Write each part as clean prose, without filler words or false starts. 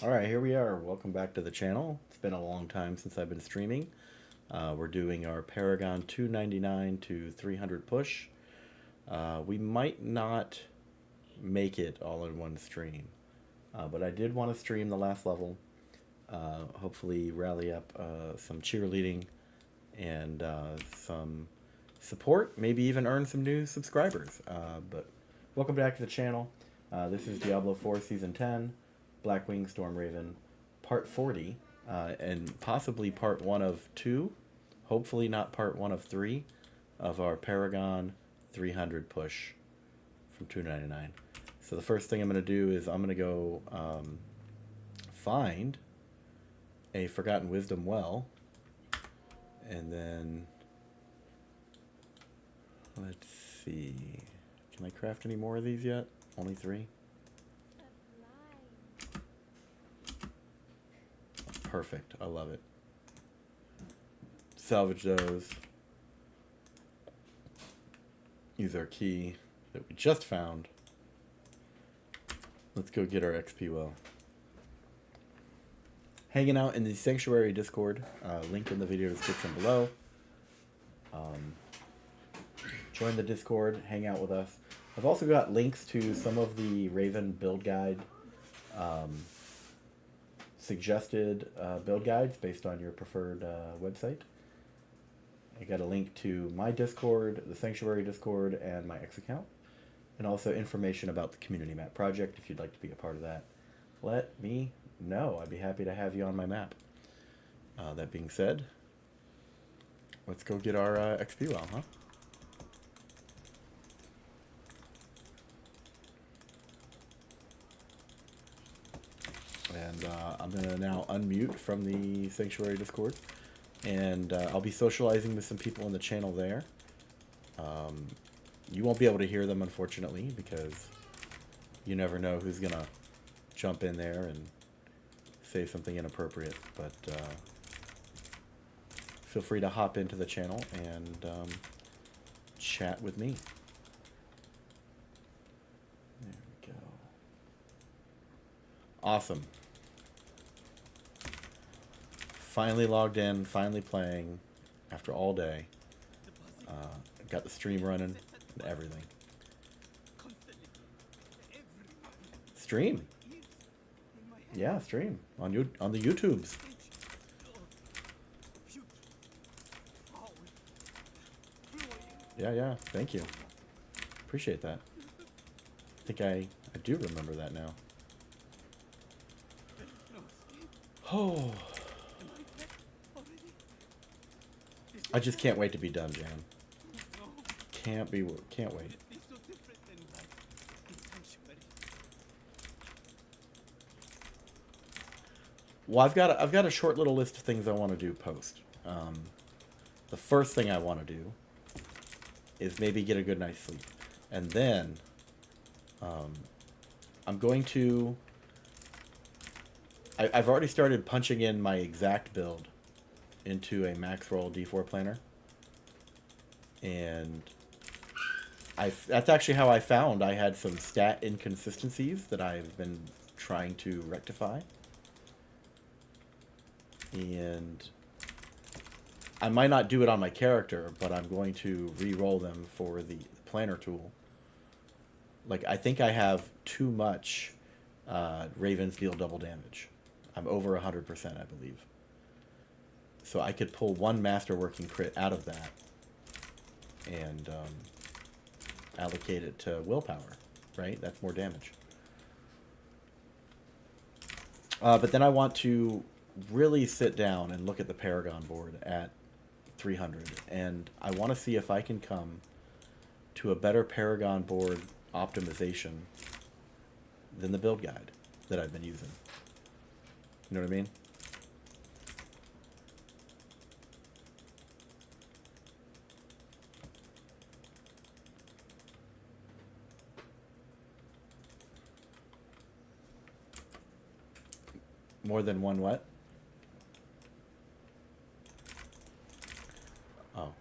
Alright, here we are. Welcome back to the channel. It's been a long time since I've been streaming. We're doing our Paragon 299 to 300 push. We might not make it all in one stream, but I did want to stream the last level. Hopefully rally up some cheerleading and some support, maybe even earn some new subscribers. But welcome back to the channel. This is Diablo IV Season 10. Blackwing, Stormraven, part 40, and possibly part 1 of 2, hopefully not part 1 of 3, of our Paragon 300 push from 299. So the first thing I'm going to do is I'm going to go find a Forgotten Wisdom well, and then let's see, can I craft any more of these yet? Only 3? Perfect. I love it. Salvage those. Use our key that we just found. Let's go get our XP well. Hanging out in the Sanctuary Discord. Link in the video description below. Join the Discord. Hang out with us. I've also got links to some of the Raven build guide suggested build guides based on your preferred website. I got a link to my Discord, the Sanctuary Discord, and my X account, and also information about the Community Map project if you'd like to be a part of that. Let me know. I'd be happy to have you on my map. That being said, let's go get our XP well, huh? And I'm going to now unmute from the Sanctuary Discord. And I'll be socializing with some people in the channel there. You won't be able to hear them, unfortunately, because you never know who's going to jump in there and say something inappropriate. But feel free to hop into the channel and chat with me. There we go. Awesome. Finally logged in, finally playing after all day. Got the stream running and everything. Stream. Yeah, stream on the YouTubes. Yeah, thank you. Appreciate that. I think I do remember that now. Oh. I just can't wait to be done, Jan. Can't wait. Well, I've got a short little list of things I want to do post. The first thing I want to do is maybe get a good night's sleep, and then I'm going to. I've already started punching in my exact build into a MaxRoll D4 planner, and that's actually how I found I had some stat inconsistencies that I've been trying to rectify, and I might not do it on my character, but I'm going to re-roll them for the planner tool. Like, I think I have too much Ravens deal double damage. I'm over 100%, I believe. So I could pull one masterworking crit out of that and allocate it to willpower, right? That's more damage. But then I want to really sit down and look at the Paragon board at 300. And I want to see if I can come to a better Paragon board optimization than the build guide that I've been using. You know what I mean? More than one what? Oh.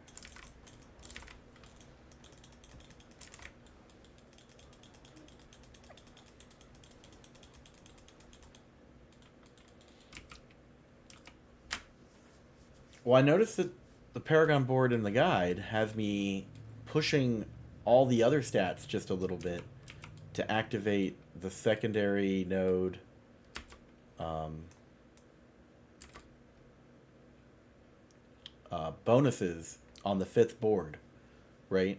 Well, I noticed that the Paragon board in the guide has me pushing all the other stats just a little bit to activate the secondary node bonuses on the 5th board, right?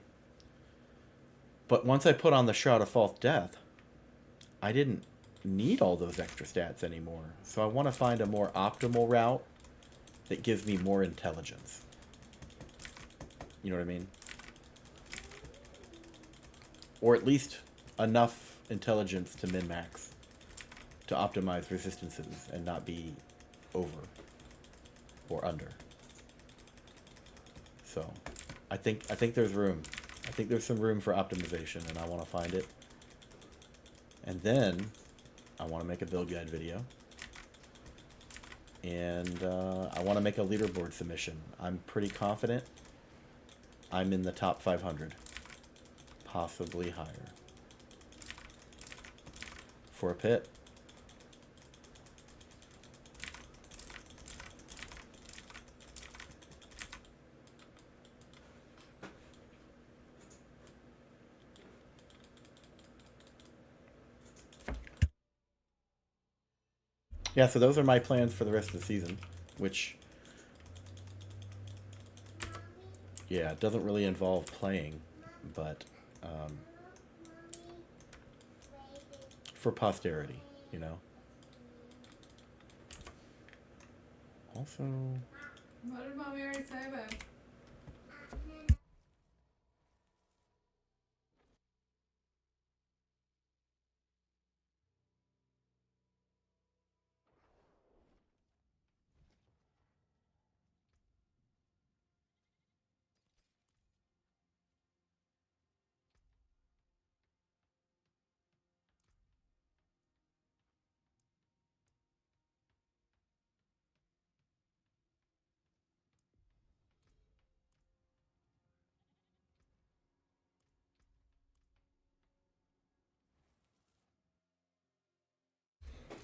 But once I put on the Shroud of False Death, I didn't need all those extra stats anymore. So I want to find a more optimal route that gives me more intelligence. You know what I mean? Or at least enough intelligence to min-max to optimize resistances and not be over or under. So I think there's room. I think there's some room for optimization, and I want to find it. And then I want to make a build guide video. And I want to make a leaderboard submission. I'm pretty confident I'm in the top 500. Possibly higher. For a pit. Yeah, so those are my plans for the rest of the season, which, yeah, it doesn't really involve playing, but for posterity, you know. Also, what did Mommy already say, babe?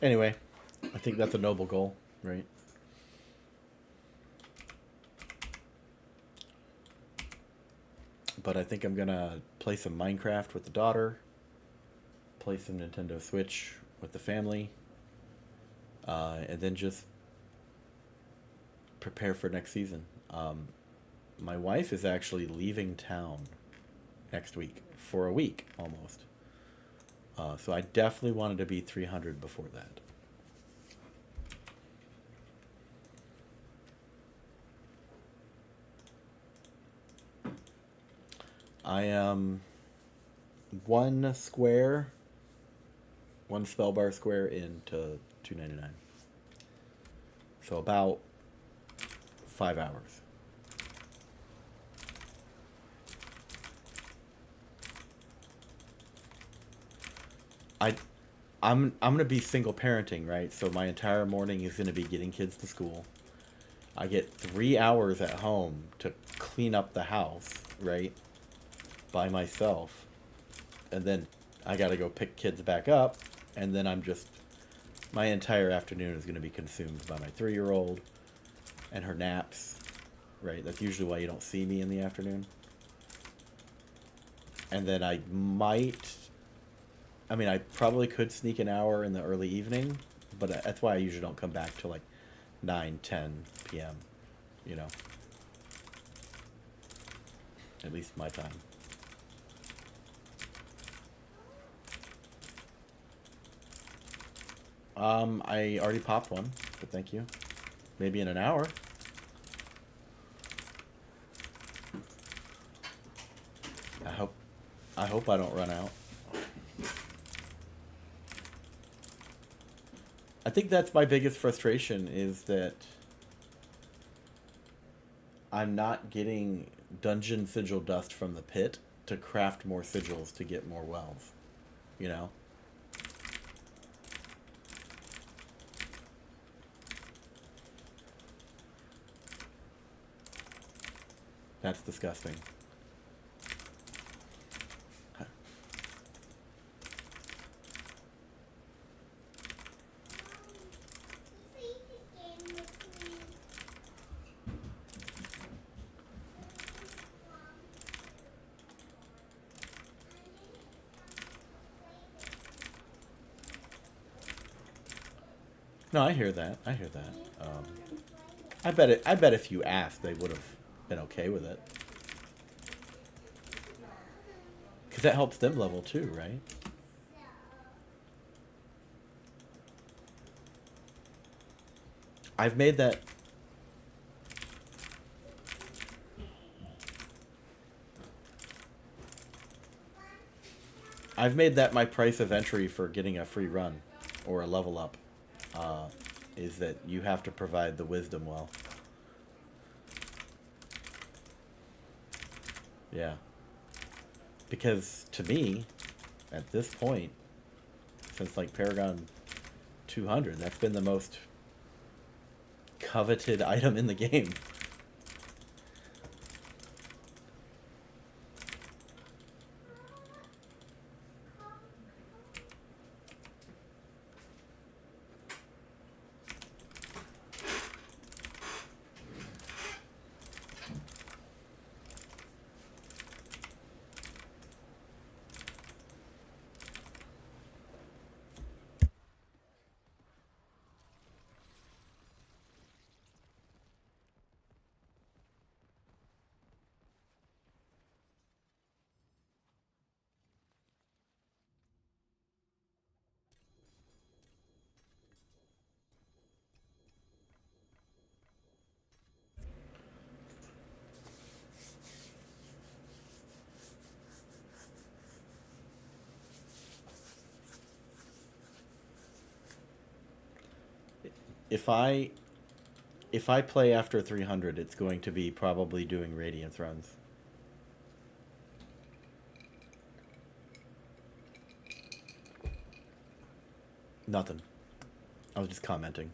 anyway, I think that's a noble goal, right? But I think I'm gonna play some Minecraft with the daughter, play some Nintendo Switch with the family, and then just prepare for next season. My wife is actually leaving town next week for a week almost. So I definitely wanted to be 300 before that. I am one spell bar square into 299. So about 5 hours. I'm gonna be single parenting, right? So my entire morning is gonna be getting kids to school. I get 3 hours at home to clean up the house, right? By myself. And then I gotta go pick kids back up, and then my entire afternoon is gonna be consumed by my 3-year-old and her naps, right? That's usually why you don't see me in the afternoon. And then I probably could sneak an hour in the early evening, but that's why I usually don't come back till like 9, 10 p.m., you know? At least my time. I already popped one, but thank you. Maybe in an hour. I hope I don't run out. I think that's my biggest frustration is that I'm not getting dungeon sigil dust from the pit to craft more sigils to get more wells, you know? That's disgusting. No, I hear that. I hear that. I bet it. I bet if you asked, they would have been okay with it. Because that helps them level too, right? I've made that. I've made that my price of entry for getting a free run or a level up. Is that you have to provide the wisdom well. Yeah. Because to me, at this point, since like Paragon 200, that's been the most coveted item in the game. If I if I play after 300, it's going to be probably doing Radiance runs. Nothing. I was just commenting.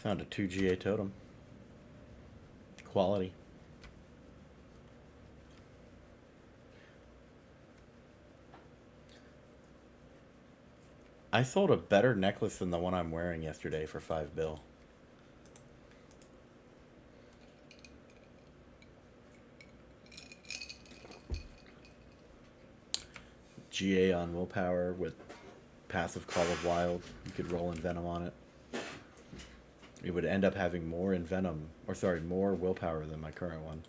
Found a 2 GA totem. Quality. I sold a better necklace than the one I'm wearing yesterday for $5 bill. GA on willpower with passive Call of Wild. You could roll in Venom on it. It would end up having more in Venom, or sorry, more willpower than my current one.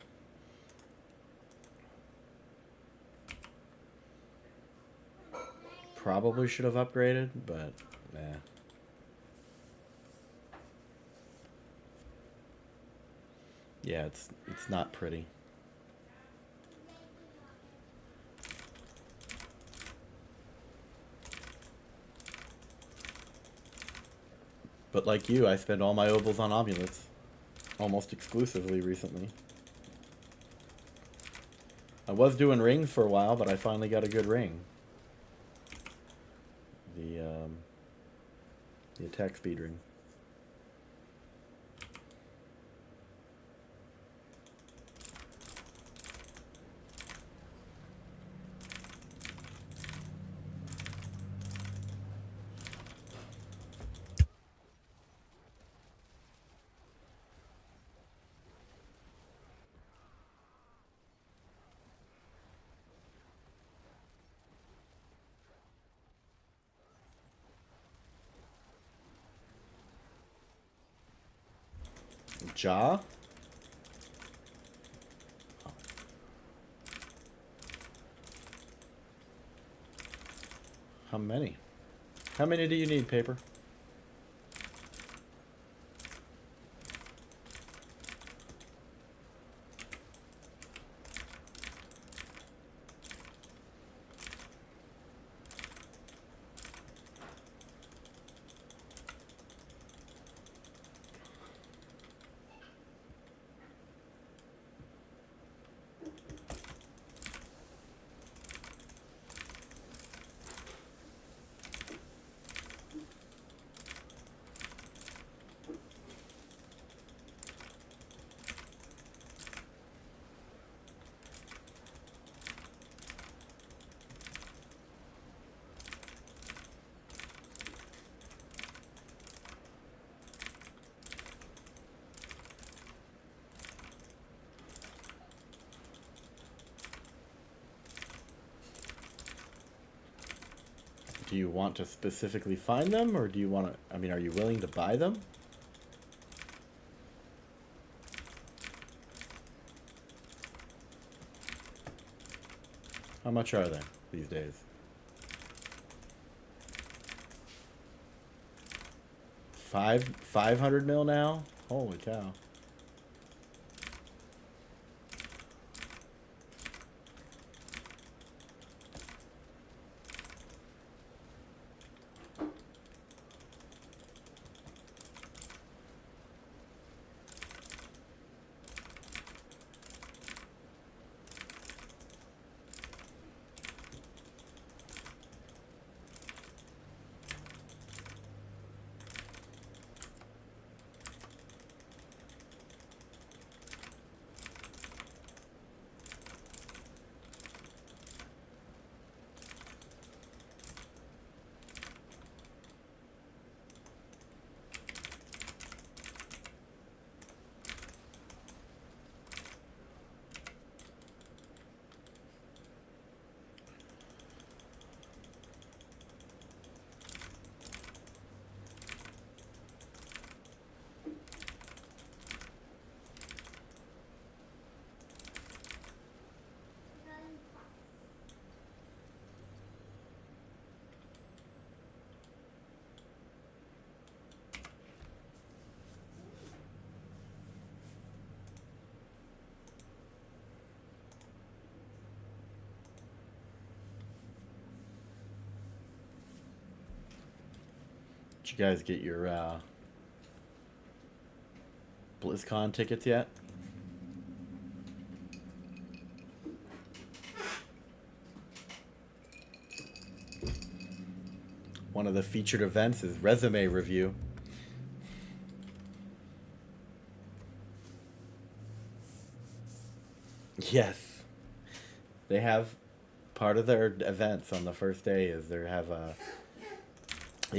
Probably should have upgraded, but nah. Yeah, it's not pretty. But like you, I spend all my obols on amulets. Almost exclusively recently. I was doing rings for a while, but I finally got a good ring. The attack speed ring. Jaw? How many? How many do you need, Paper? Do you want to specifically find them, or do you want to, I mean, are you willing to buy them? How much are they these days? 500 mil now? Holy cow. Did you guys get your BlizzCon tickets yet? One of the featured events is resume review. Yes, they have part of their events on the first day is they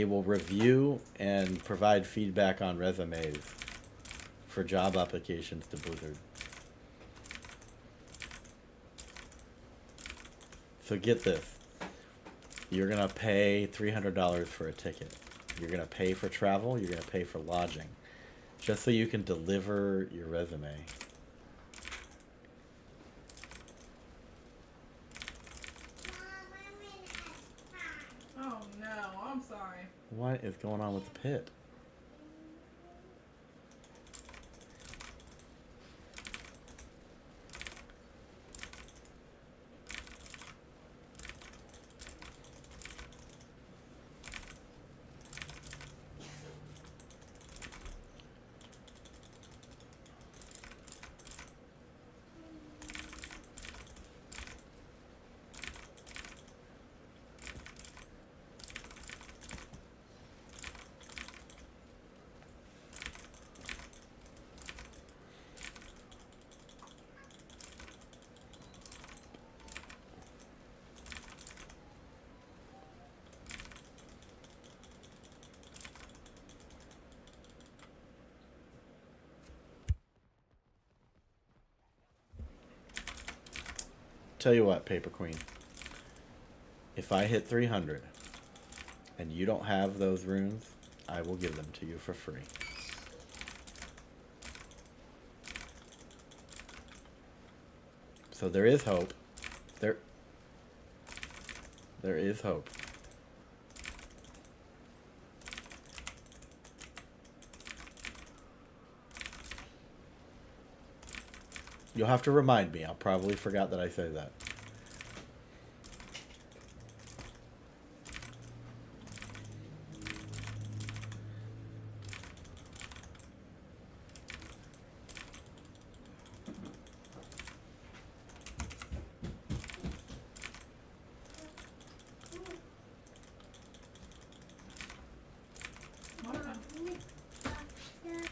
will review and provide feedback on resumes for job applications to Blizzard. So get this. You're going to pay $300 for a ticket. You're going to pay for travel. You're going to pay for lodging. Just so you can deliver your resume. Oh no, I'm sorry. What is going on with the pit? Tell you what, Paper Queen. If I hit 300 and you don't have those runes, I will give them to you for free. So there is hope. There is hope. You'll have to remind me. I'll probably forgot that I said that. What happened? What happened?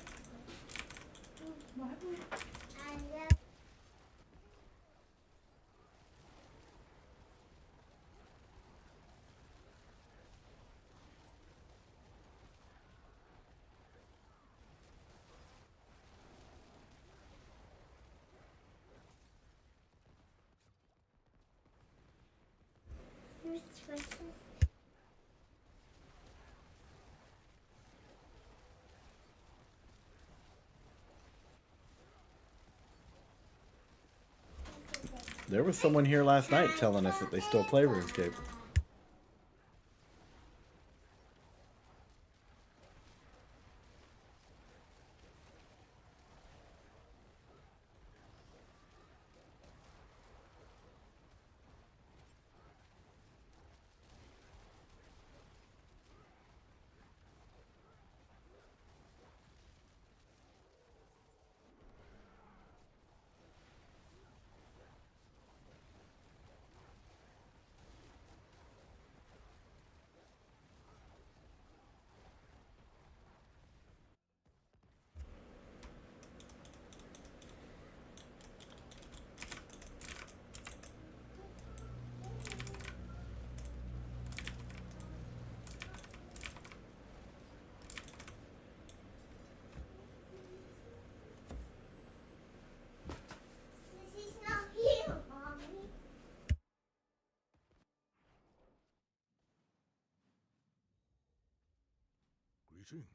There was someone here last night telling us that they still play RuneScape. Greetings.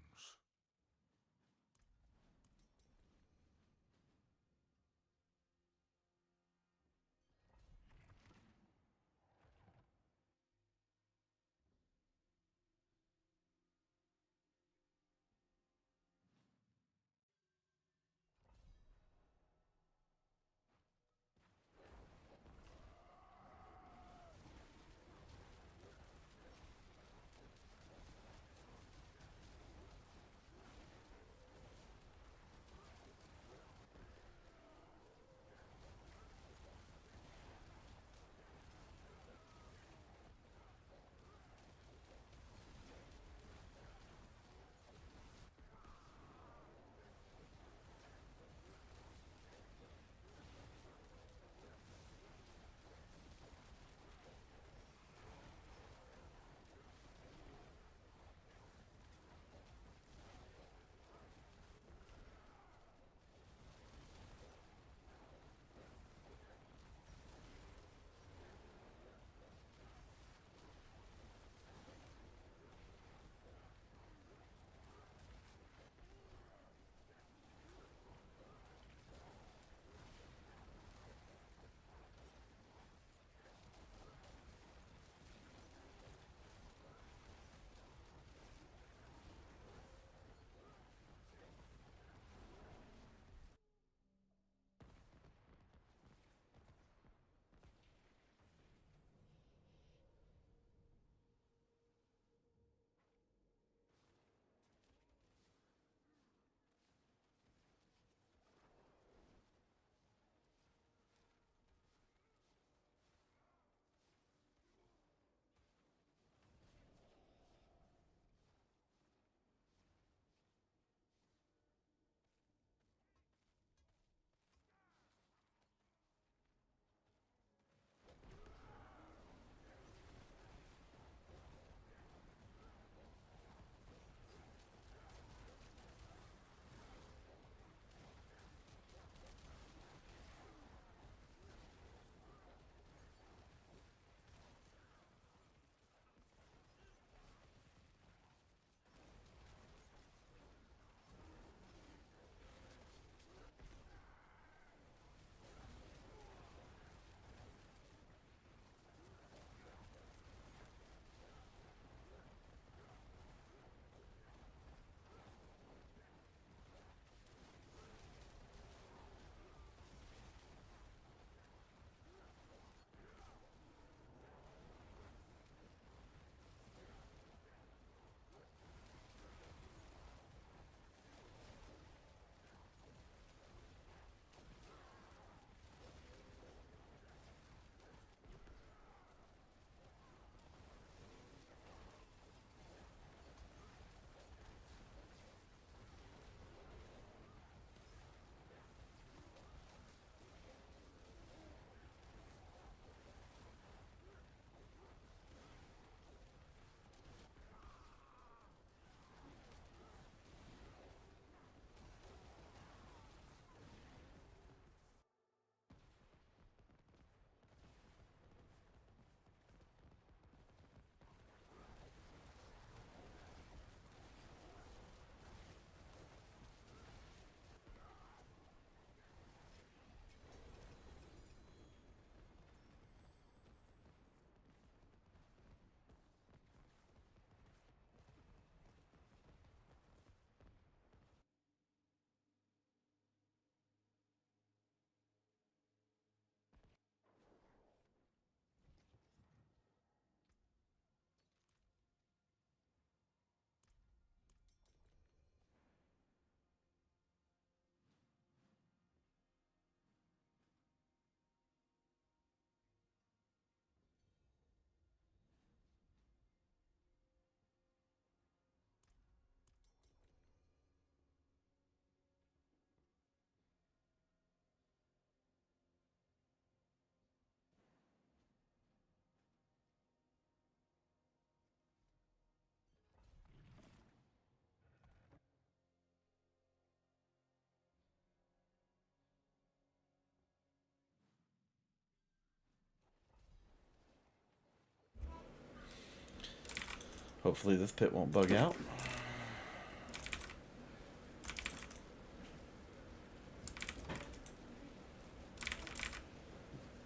Hopefully this pit won't bug out.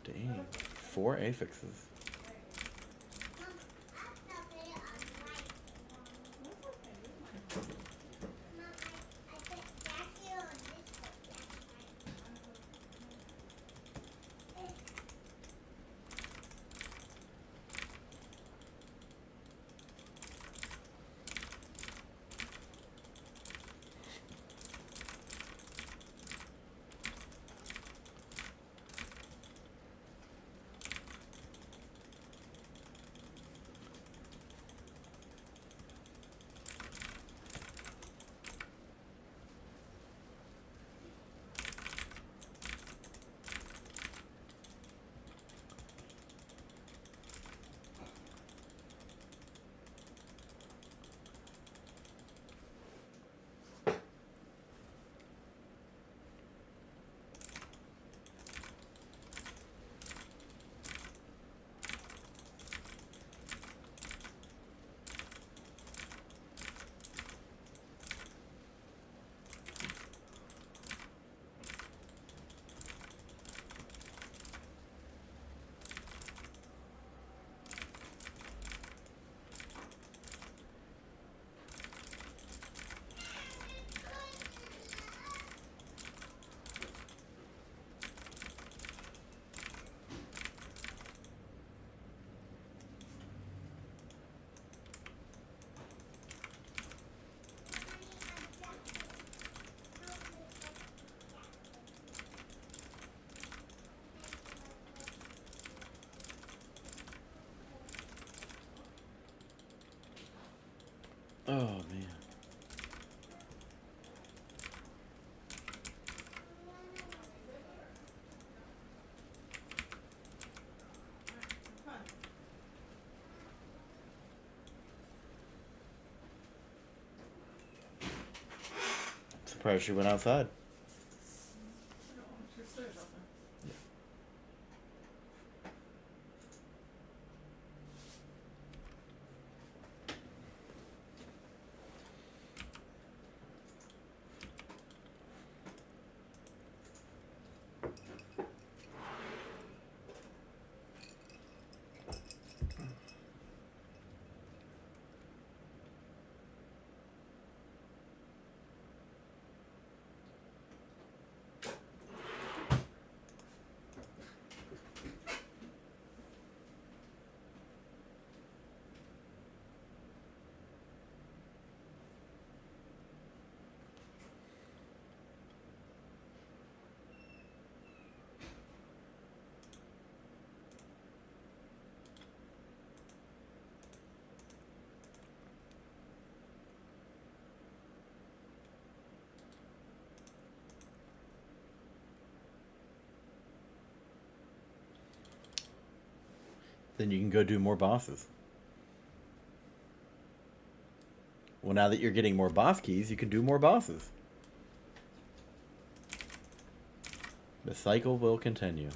Dang, 4 affixes. Oh man. Surprised she went outside. Then you can go do more bosses. Well, now that you're getting more boss keys, you can do more bosses. The cycle will continue.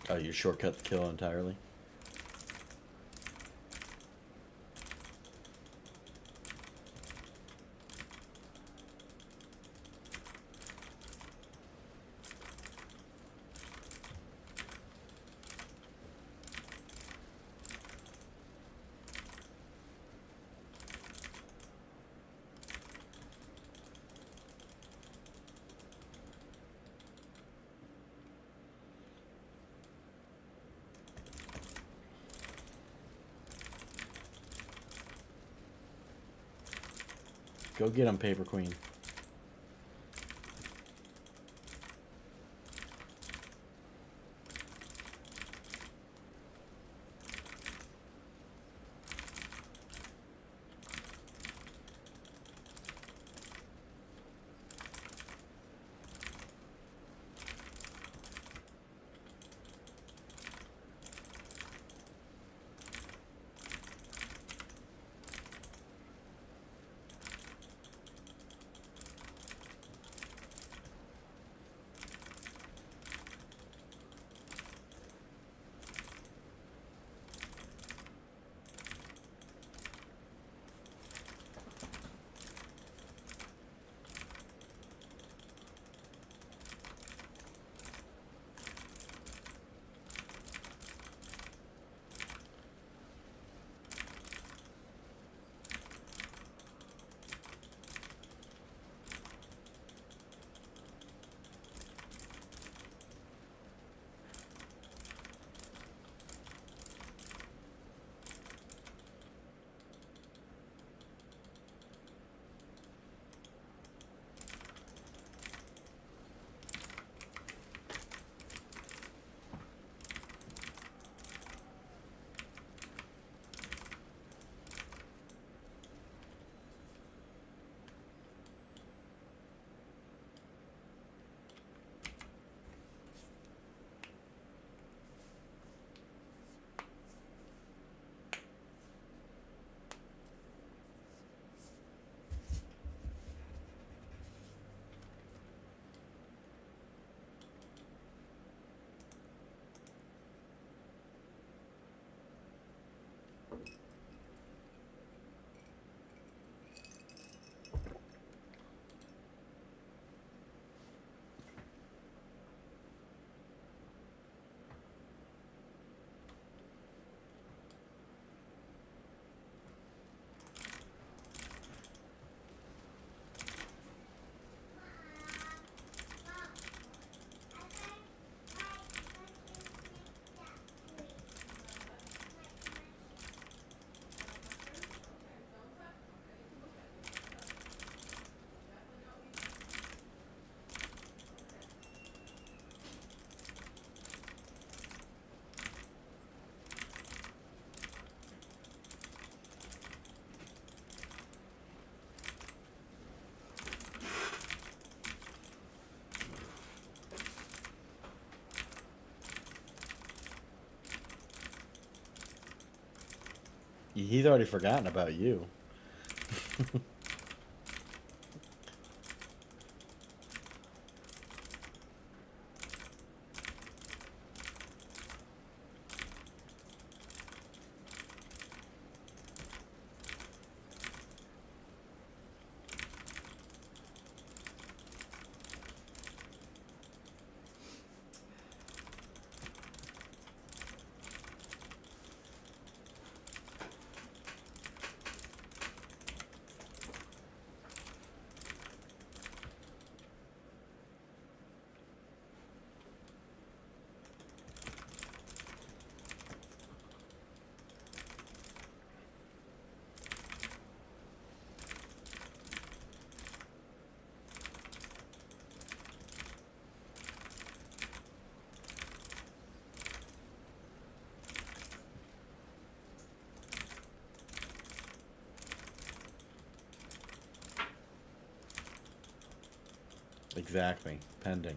Oh, you shortcut the kill entirely? Go get him, Paper Queen. He's already forgotten about you. Exactly. Pending.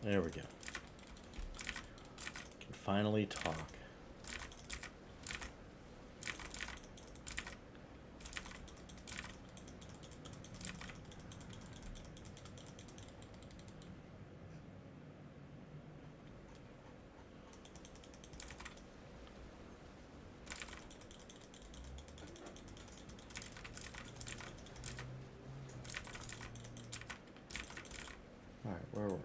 There we go. Can finally talk. Alright, where were we?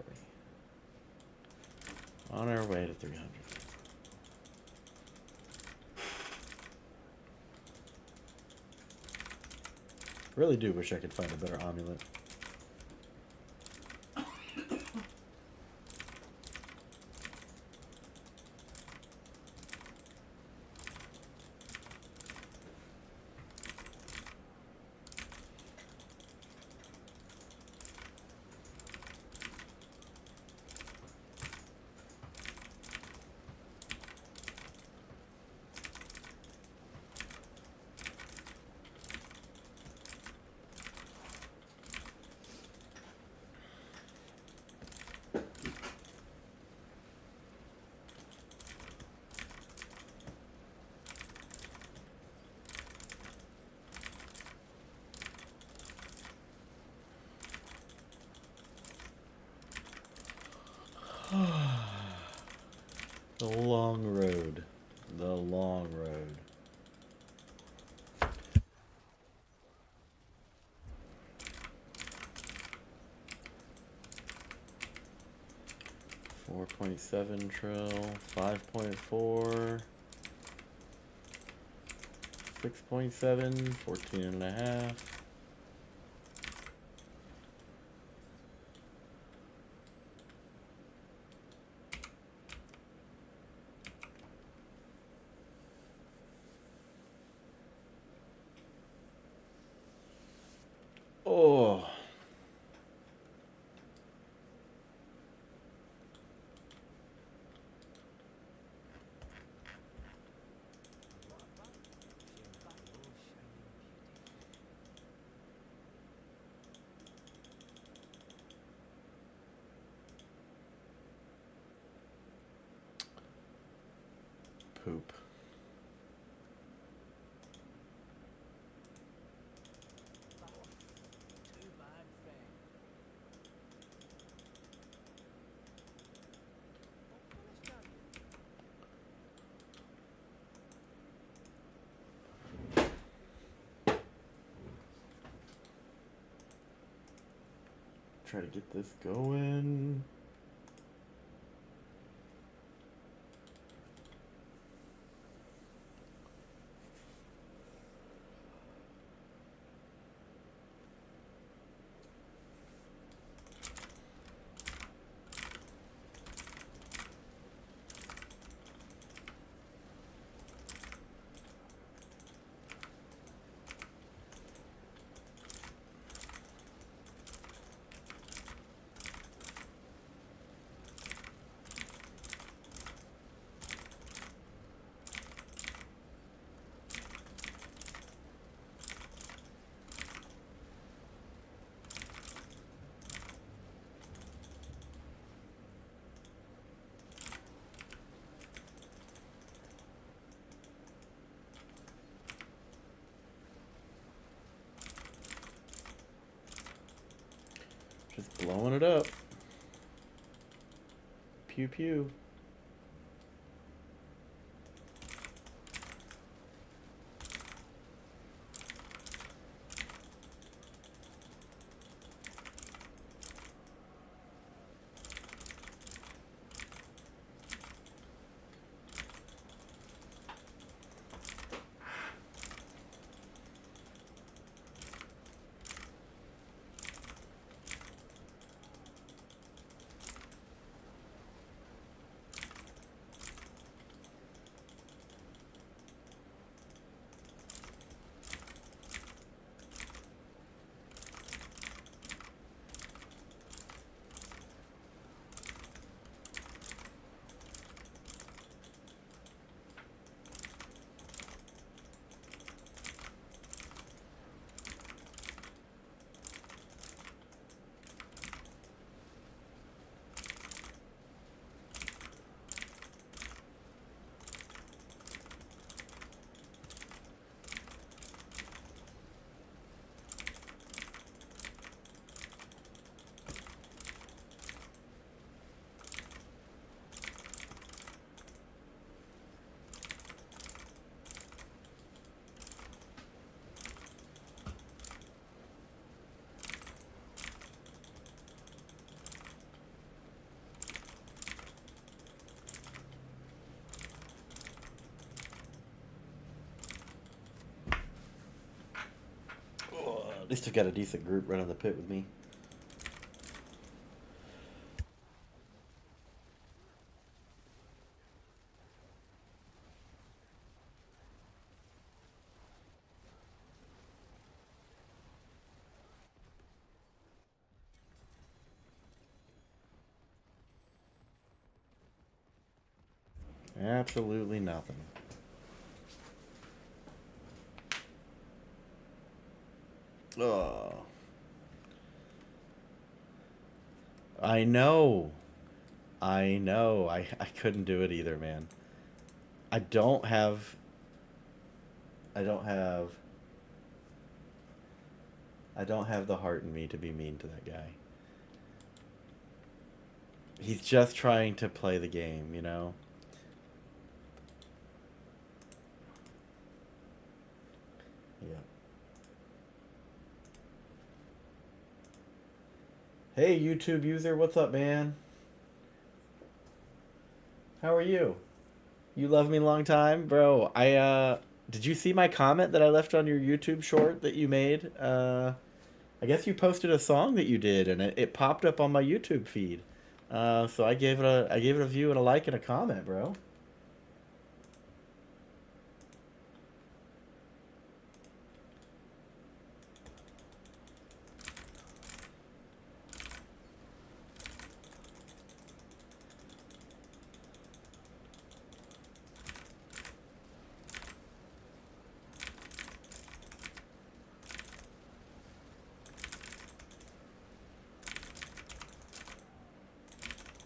On our way to 300. Really do wish I could find a better amulet. 4.7 trill, 5.4, 6.7, 14.5. Oh. Poop. Try to get this going. Just blowing it up. Pew pew. At least I got a decent group running the pit with me. Absolutely nothing. Oh. I know. I know. I couldn't do it either, man. I don't have... I don't have... I don't have the heart in me to be mean to that guy. He's just trying to play the game, you know? Yeah. Hey, YouTube user, what's up, man? How are you? You love me a long time, bro. Did you see my comment that I left on your YouTube short that you made? I guess you posted a song that you did, and it popped up on my YouTube feed. So I gave it a view and a like and a comment, bro.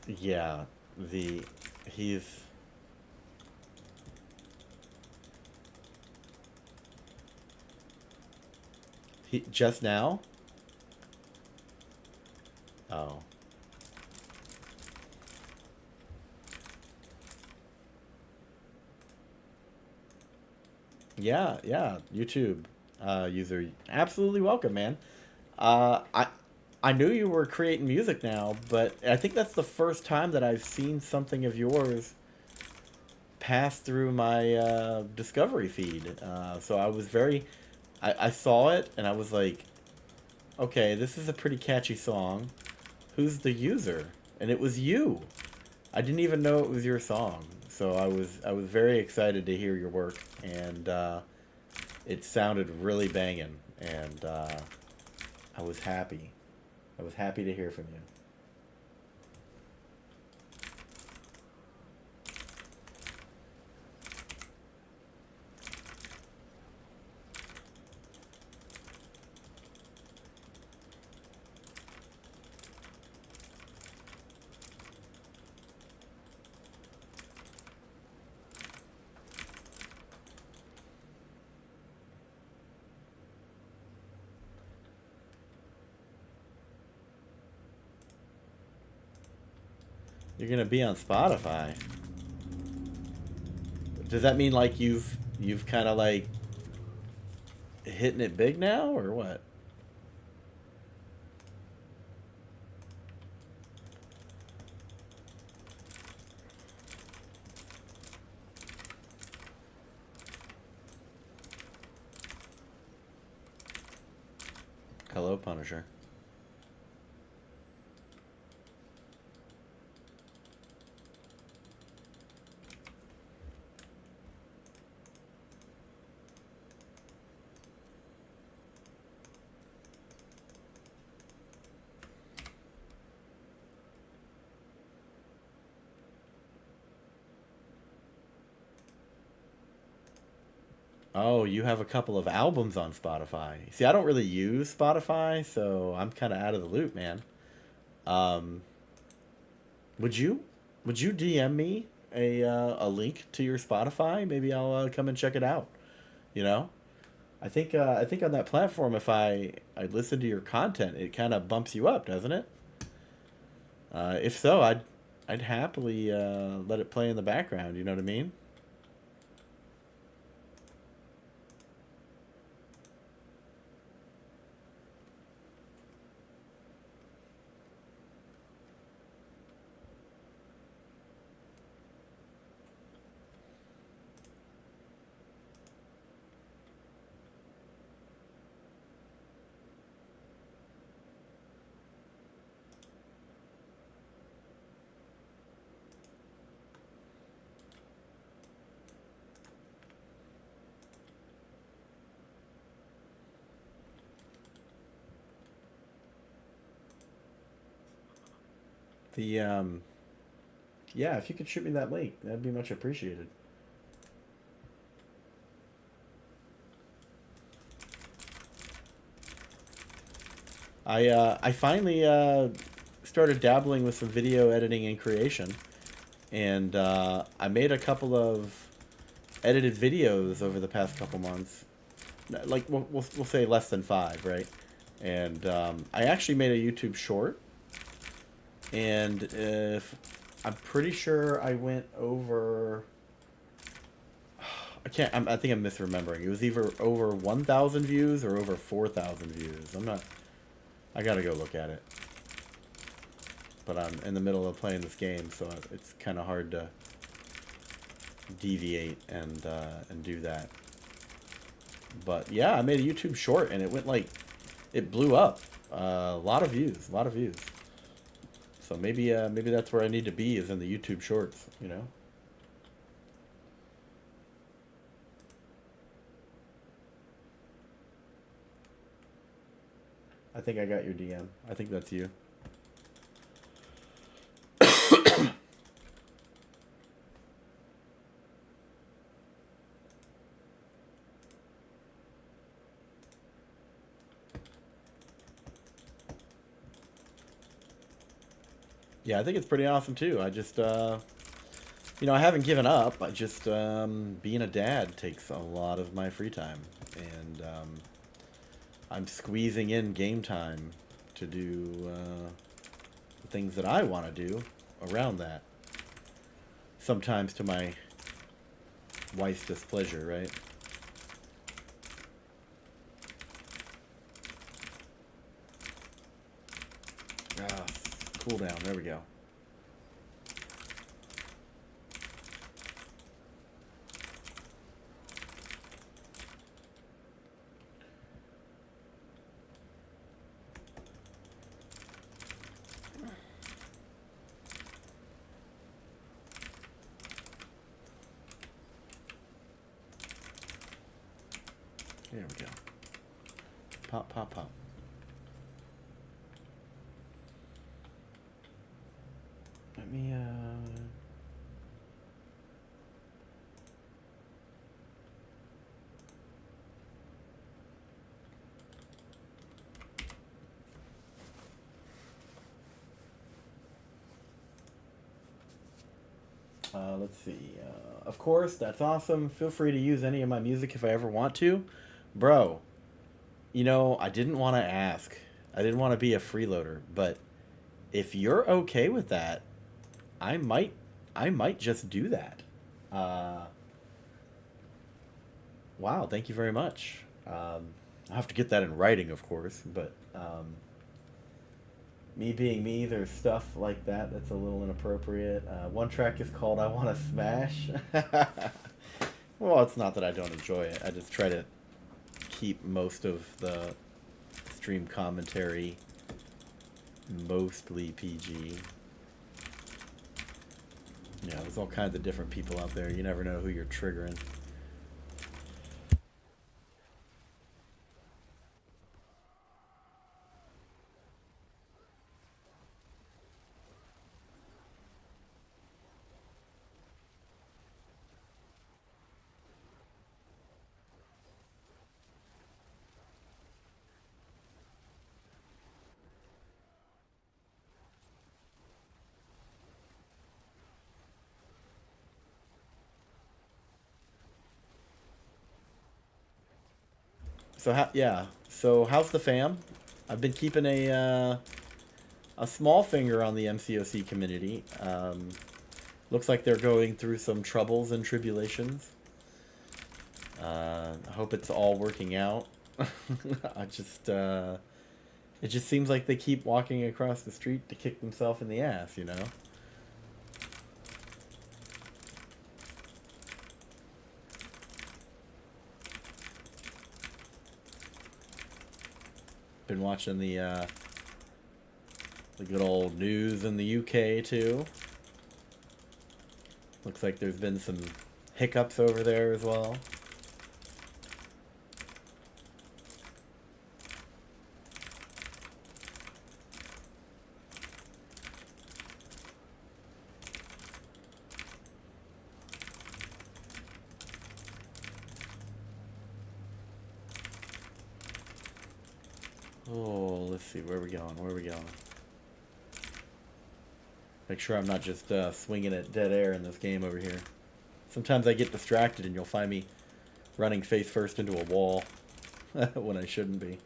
Yeah, the he's he just now. Oh, yeah, yeah. YouTube user, absolutely welcome, man. Uh, I I knew you were creating music now, but I think that's the first time that I've seen something of yours pass through my discovery feed. So I saw it and I was like, okay, this is a pretty catchy song. Who's the user? And it was you. I didn't even know it was your song. So I was very excited to hear your work, and it sounded really banging, and I was happy. I was happy to hear from you. You're gonna be on Spotify. Does that mean like you've kind of like hitting it big now, or what? Hello, Punisher. Oh, you have a couple of albums on Spotify. See, I don't really use Spotify, so I'm kind of out of the loop, man. Um, would you would you DM me a link to your Spotify? Maybe I'll come and check it out. You know, I think on that platform, if I listen to your content, it kind of bumps you up, doesn't it? If so, I'd happily let it play in the background. You know what I mean? The Yeah, if you could shoot me that link, that'd be much appreciated. I finally started dabbling with some video editing and creation, and I made a couple of edited videos over the past couple months. Like we'll say less than five, right? And I actually made a YouTube short, and if I'm pretty sure I went over. I think I'm misremembering. It was either over 1,000 views or over 4,000 views. I'm not. I gotta go look at it. But I'm in the middle of playing this game, so it's kind of hard to deviate and do that. But yeah, I made a YouTube short and it went like, it blew up. A lot of views, a lot of views. So maybe maybe that's where I need to be, is in the YouTube shorts, you know? I think I got your DM. I think that's you. Yeah, I think it's pretty awesome too. I just, you know, I haven't given up. I just, being a dad takes a lot of my free time. And I'm squeezing in game time to do the things that I want to do around that. Sometimes to my wife's displeasure, right? Ah, cool down. There we go. There we go. Pop, pop, pop. Let me, let's see. Of course, that's awesome. Feel free to use any of my music if I ever want to. Bro, you know, I didn't want to ask. I didn't want to be a freeloader, but if you're okay with that, I might just do that. Uh, wow, thank you very much. I have to get that in writing, of course, but me being me, there's stuff like that that's a little inappropriate. One track is called "I Want to Smash." Well, it's not that I don't enjoy it. I just try to keep most of the stream commentary mostly PG. Yeah, there's all kinds of different people out there. You never know who you're triggering. So yeah. So how's the fam? I've been keeping a small finger on the MCOC community. Looks like they're going through some troubles and tribulations. I hope it's all working out. I just it just seems like they keep walking across the street to kick themselves in the ass, you know. Been watching the good old news in the UK too. Looks like there's been some hiccups over there as well. Oh, let's see, where are we going? Where are we going? Make sure I'm not just swinging at dead air in this game over here. Sometimes I get distracted and you'll find me running face first into a wall when I shouldn't be.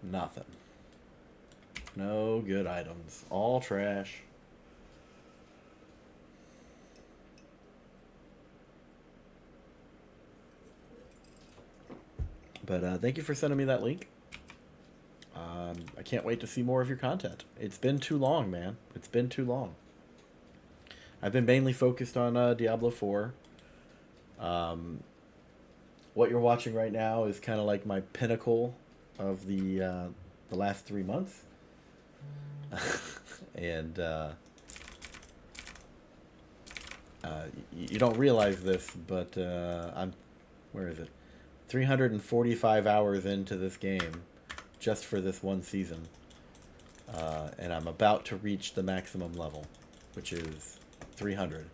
Nothing. No good items. All trash. But thank you for sending me that link. I can't wait to see more of your content. It's been too long, man. It's been too long. I've been mainly focused on Diablo 4. What you're watching right now is kind of like my pinnacle of the last 3 months. And you don't realize this, but I'm, where is it? 345 hours into this game, just for this one season, and I'm about to reach the maximum level, which is 300.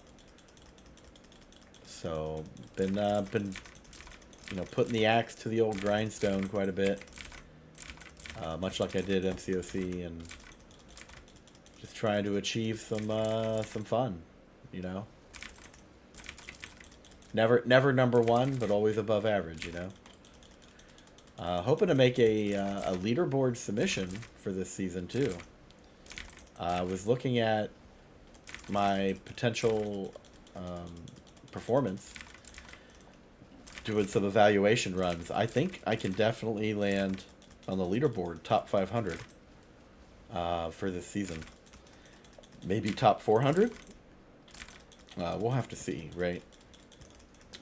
So been putting the axe to the old grindstone quite a bit, much like I did MCOC, and just trying to achieve some fun, you know. Never number one, but always above average, you know. Hoping to make a leaderboard submission for this season too. I was looking at my potential performance, doing some evaluation runs. I think I can definitely land on the leaderboard top 500 for this season. Maybe top 400. We'll have to see, right?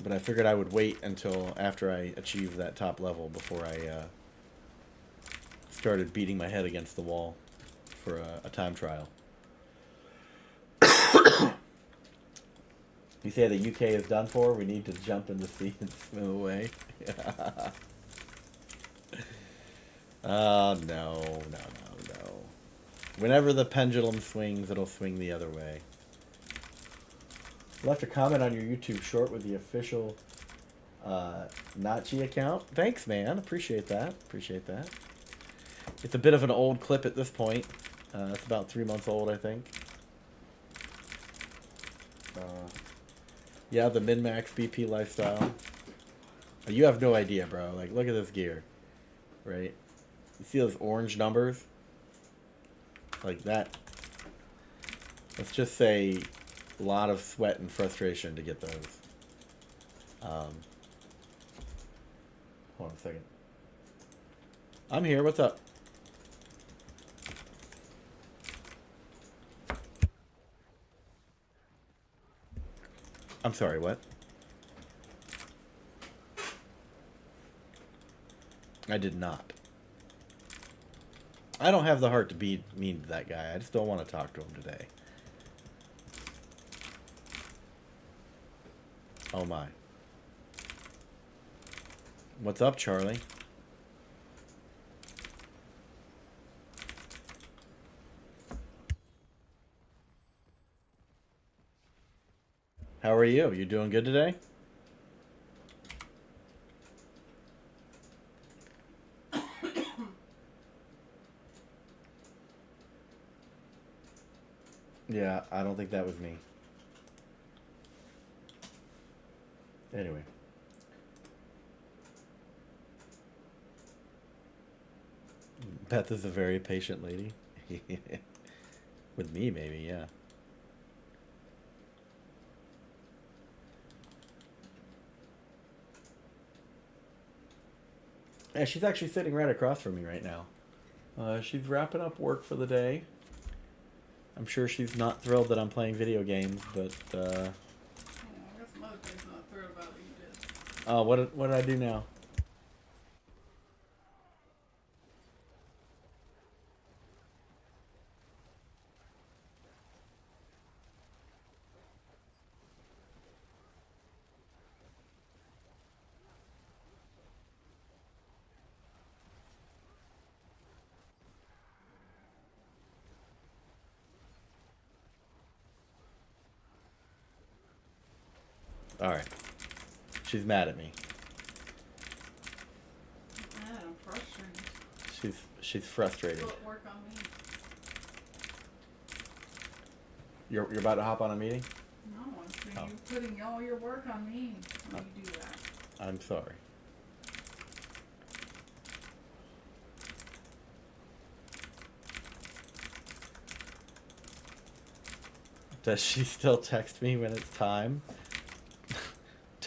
But I figured I would wait until after I achieved that top level before I started beating my head against the wall for a time trial. You say the UK is done for? We need to jump in the sea and swim away? Oh, no. Whenever the pendulum swings, it'll swing the other way. Left a comment on your YouTube short with the official Nachi account. Thanks, man. Appreciate that. It's a bit of an old clip at this point. It's about 3 months old, I think. Yeah, the min-max BP lifestyle. You have no idea, bro. Like, look at this gear. Right? You see those orange numbers? Like that. Let's just say a lot of sweat and frustration to get those. Hold on a second. I'm here. What's up? I'm sorry, what? I did not. I don't have the heart to be mean to that guy. I just don't want to talk to him today. Oh my. What's up, Charlie? How are you? You doing good today? Yeah, I don't think that was me. Anyway. Beth is a very patient lady. With me, maybe, yeah. Yeah, she's actually sitting right across from me right now. She's wrapping up work for the day. I'm sure she's not thrilled that I'm playing video games, but, I guess Mother Thing's not thrilled about what you did. Oh, what did I do now? Alright. She's mad at me. Yeah, I'm frustrated. She's frustrated. Put work on me. You're about to hop on a meeting? No, I'm you putting all your work on me when you do that. I'm sorry. Does she still text me when it's time?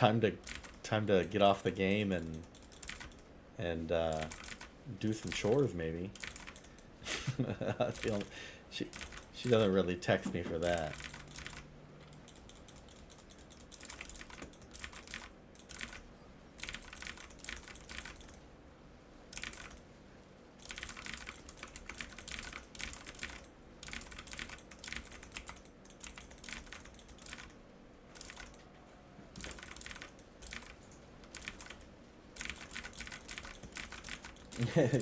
time to get off the game and and do some chores maybe. she she doesn't really text me for that.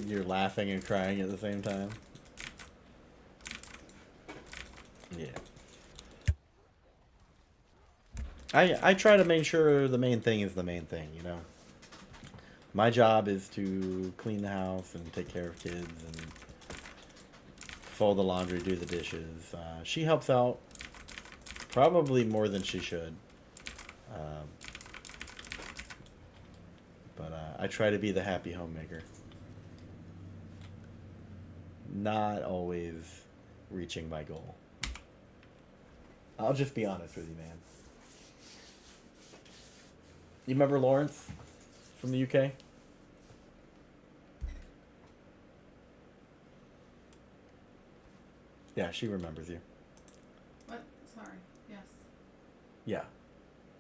You're laughing and crying at the same time. Yeah. I try to make sure the main thing is the main thing, you know. My job is to clean the house and take care of kids and fold the laundry, do the dishes. She helps out probably more than she should. But I try to be the happy homemaker. Not always reaching my goal. I'll just be honest with you, man. You remember Lawrence from the UK? Yeah, she remembers you. What? Sorry. Yes. Yeah.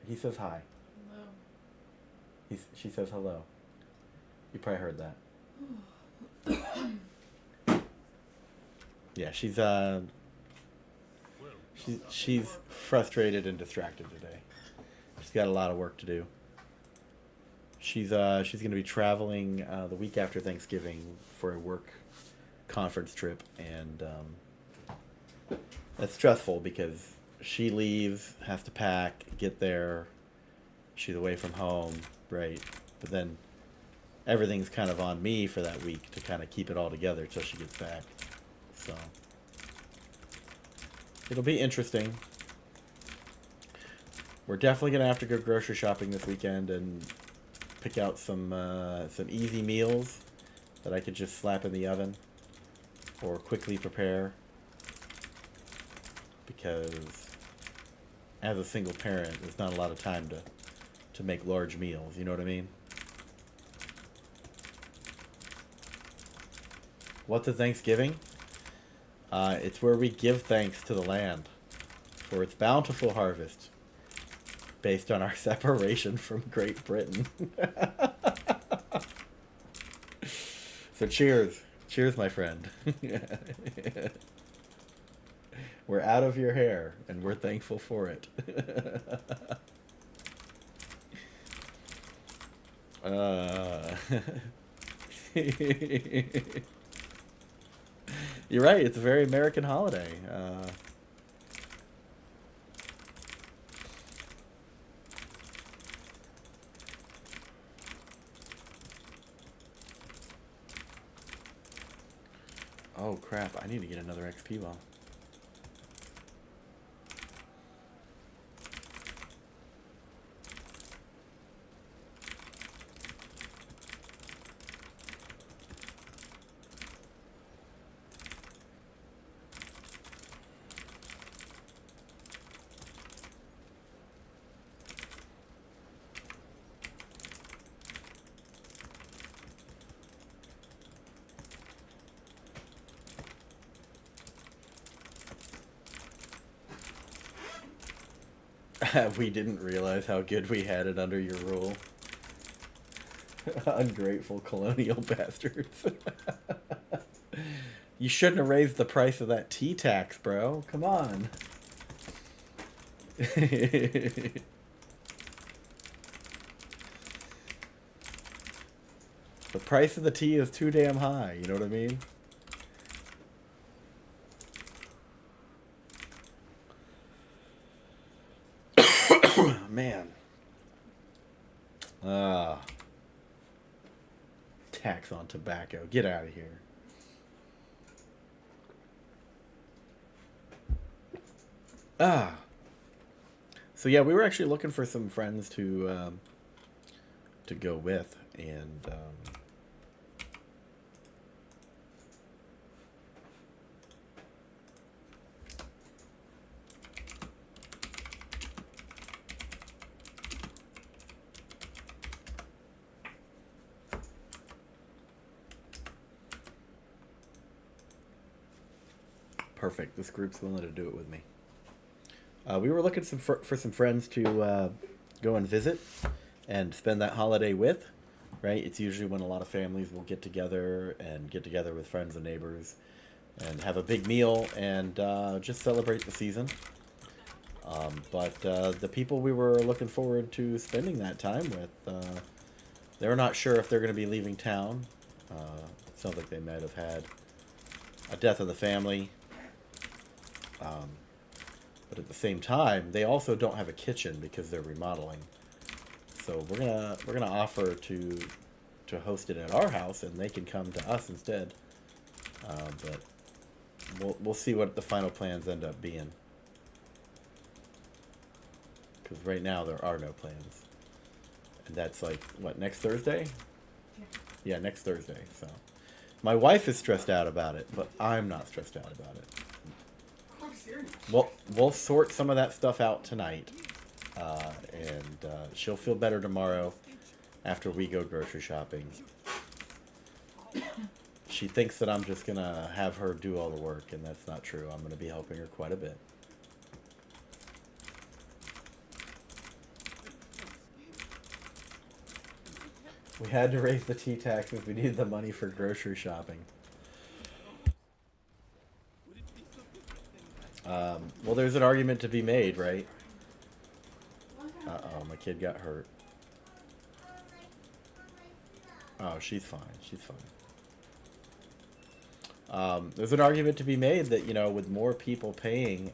He says hi. Hello. She says hello. You probably heard that. Yeah, she's frustrated and distracted today. She's got a lot of work to do. She's going to be traveling the week after Thanksgiving for a work conference trip, and that's stressful because she leaves, has to pack, get there. She's away from home, right? But then everything's kind of on me for that week to kind of keep it all together till she gets back. So it'll be interesting. We're definitely gonna have to go grocery shopping this weekend and pick out some easy meals that I could just slap in the oven or quickly prepare. Because as a single parent, there's not a lot of time to make large meals. You know what I mean? What's a Thanksgiving? It's where we give thanks to the land for its bountiful harvest based on our separation from Great Britain. So cheers. Cheers, my friend. We're out of your hair, and we're thankful for it. You're right. It's a very American holiday. Oh crap! I need to get another XP ball. We didn't realize how good we had it under your rule. Ungrateful colonial bastards. You shouldn't have raised the price of that tea tax, bro. Come on. The price of the tea is too damn high, you know what I mean? Man. Tax on tobacco. Get out of here. So yeah, we were actually looking for some friends to go with, and Perfect. This group's willing to do it with me. We were looking for some friends to go and visit and spend that holiday with, right? It's usually when a lot of families will get together with friends and neighbors and have a big meal and just celebrate the season. But the people we were looking forward to spending that time with, they're not sure if they're going to be leaving town. Sounds like they might have had a death in the family. But at the same time, they also don't have a kitchen because they're remodeling. So we're gonna offer to host it at our house, and they can come to us instead. But we'll see what the final plans end up being. Because right now there are no plans, and that's like what, next Thursday? Yeah, next Thursday. So my wife is stressed out about it, but I'm not stressed out about it. We'll sort some of that stuff out tonight, and she'll feel better tomorrow after we go grocery shopping. She thinks that I'm just gonna have her do all the work, and that's not true. I'm gonna be helping her quite a bit. We had to raise the tea taxes. We needed the money for grocery shopping. Well, there's an argument to be made, right? Uh-oh, my kid got hurt. Oh, she's fine. She's fine. There's an argument to be made that, you know, with more people paying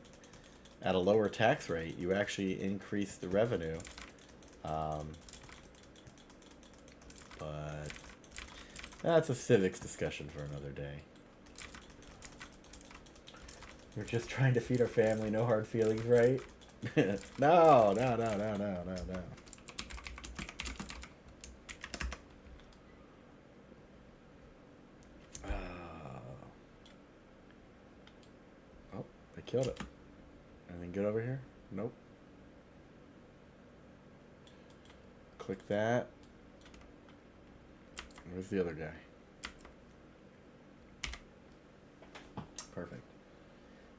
at a lower tax rate, you actually increase the revenue. But that's a civics discussion for another day. We're just trying to feed our family, no hard feelings, right? No. Oh, they killed it. Anything good over here? Nope. Click that. Where's the other guy? Perfect.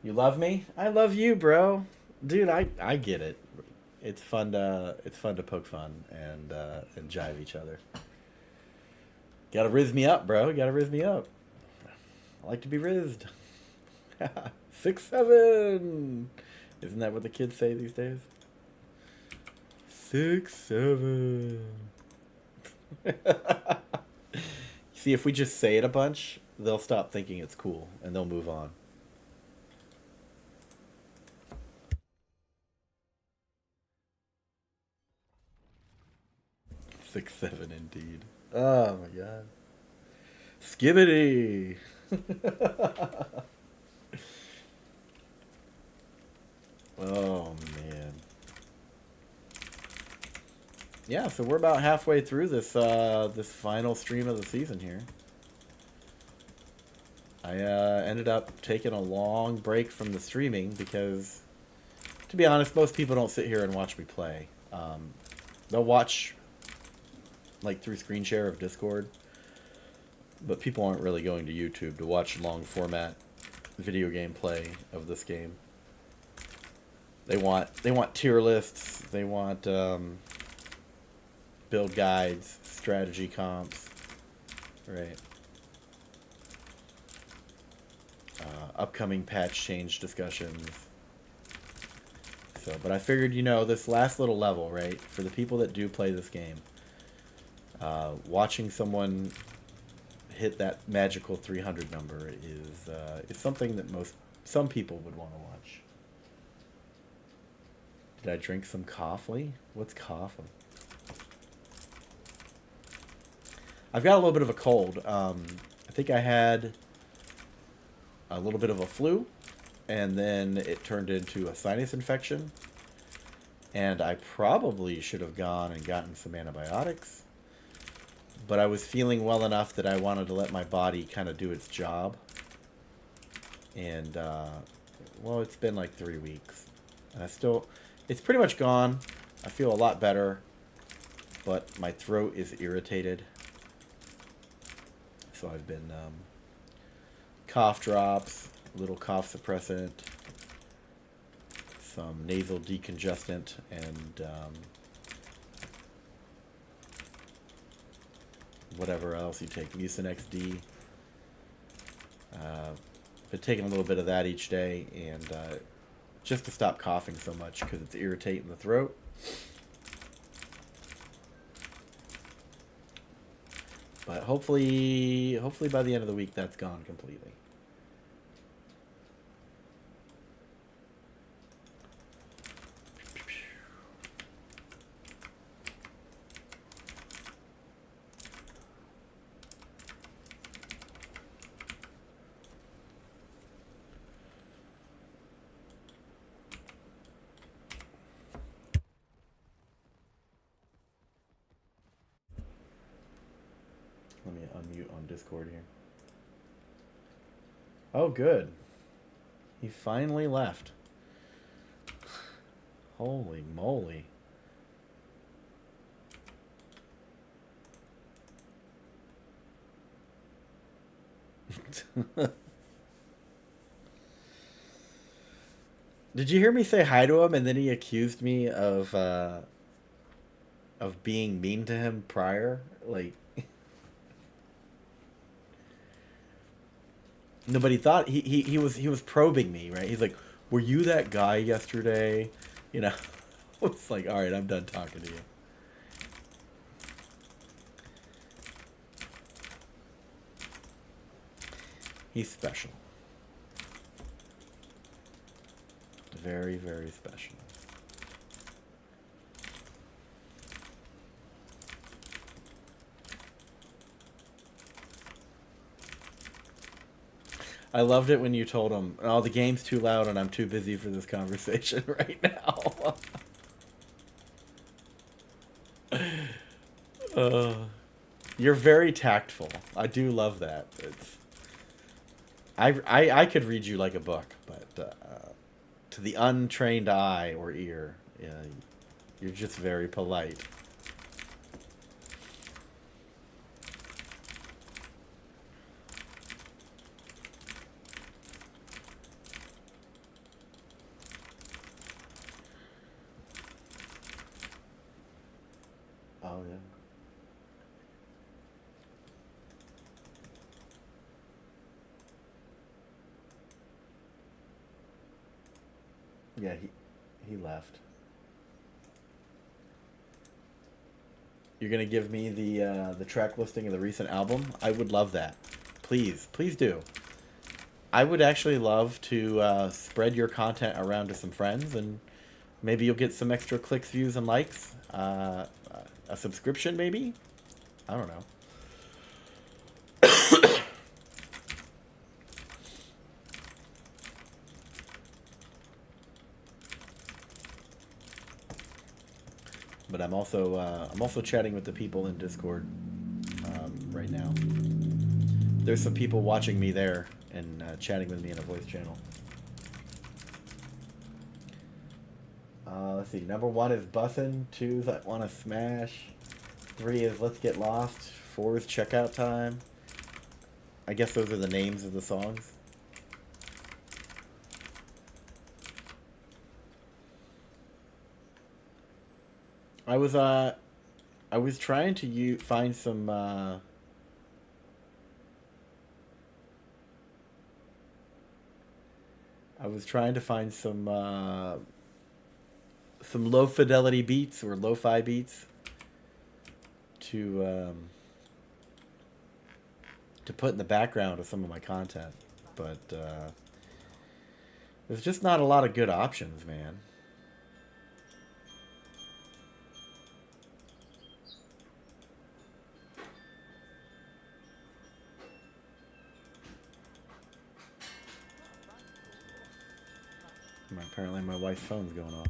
You love me? I love you, bro. Dude, I get it. It's fun to poke fun and jive each other. Gotta rizz me up, bro. Gotta rizz me up. I like to be rizzed. 6'7". Isn't that what the kids say these days? 6'7". See, if we just say it a bunch, they'll stop thinking it's cool and they'll move on. Six, seven, indeed. Oh my god. Skibbity! Oh man. Yeah, so we're about halfway through this this final stream of the season here. I ended up taking a long break from the streaming because, to be honest, most people don't sit here and watch me play. They'll watch like through screen share of Discord, but people aren't really going to YouTube to watch long format video game play of this game. They want tier lists, they want build guides, strategy comps, right? Upcoming patch change discussions. So, but I figured, you know, this last little level, right, for the people that do play this game, watching someone hit that magical 300 number is something that some people would want to watch. Did I drink some coffee? What's coffee? I've got a little bit of a cold. I think I had a little bit of a flu, and then it turned into a sinus infection. And I probably should have gone and gotten some antibiotics. But I was feeling well enough that I wanted to let my body kind of do its job. And, well, it's been like 3 weeks. And it's pretty much gone. I feel a lot better. But my throat is irritated. So I've been, cough drops, little cough suppressant, some nasal decongestant, and whatever else you take, Mucinex D. Been taking a little bit of that each day, and just to stop coughing so much because it's irritating the throat. But hopefully by the end of the week that's gone completely. Let me unmute on Discord here. Oh, good. He finally left. Holy moly. Did you hear me say hi to him and then he accused me of being mean to him prior? Like, nobody thought he was probing me, right? He's like, "Were you that guy yesterday?" You know. It's like, "All right, I'm done talking to you." He's special. Very, very special. I loved it when you told him, "Oh, the game's too loud and I'm too busy for this conversation right now." You're very tactful. I do love that. It's I could read you like a book, but to the untrained eye or ear, yeah, you're just very polite. Oh yeah. Yeah, he left. You're gonna give me the track listing of the recent album? I would love that. Please, please do. I would actually love to spread your content around to some friends, and maybe you'll get some extra clicks, views, and likes. A subscription, maybe? I don't know. But I'm also chatting with the people in Discord right now. There's some people watching me there and chatting with me in a voice channel. Let's see. Number 1 is Bussin'. 2 is I Wanna Smash. 3 is Let's Get Lost. 4 is Checkout Time. I guess those are the names of the songs. I was trying to find some I was trying to find some low fidelity beats or lo-fi beats to put in the background of some of my content, but there's just not a lot of good options, man. Apparently my wife's phone's going off.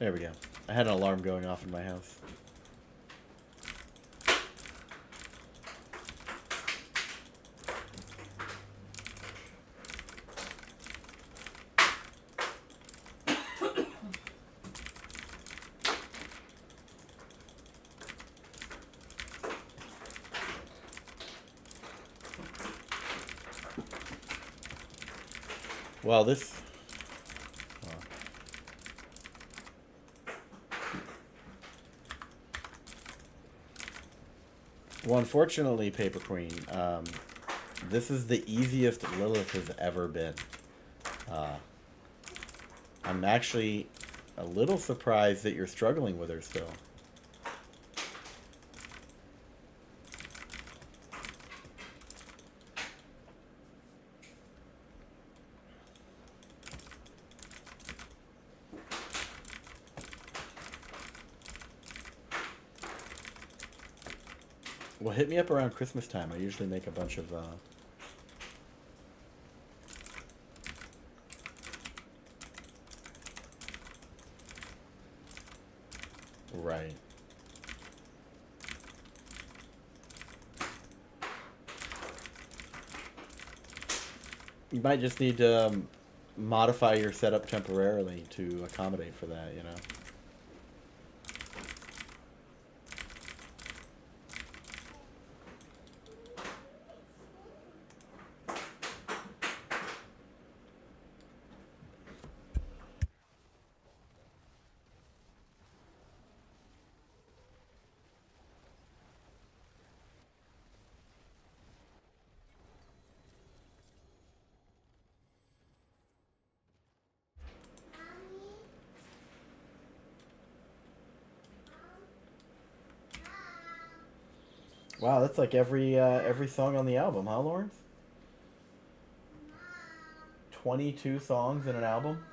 There we go. I had an alarm going off in my house. Well, this... Well, unfortunately, Paper Queen, this is the easiest Lilith has ever been. I'm actually a little surprised that you're struggling with her still. Well, hit me up around Christmas time. I usually make a bunch of... Right. You might just need to modify your setup temporarily to accommodate for that, you know? Wow, that's like every song on the album, huh, Lawrence? 22 songs in an album?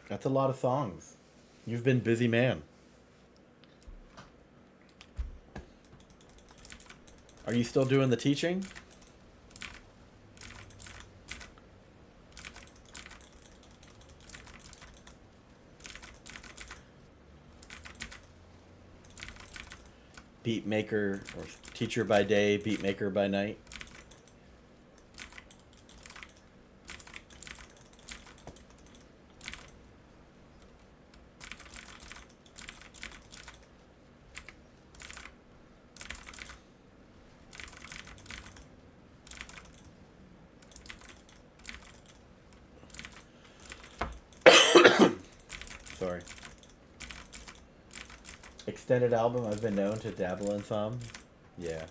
That's a lot of songs. You've been busy man. Are you still doing the teaching? Beat maker or teacher by day, beat maker by night? Sorry. Extended album, I've been known to dabble in some. Yeah.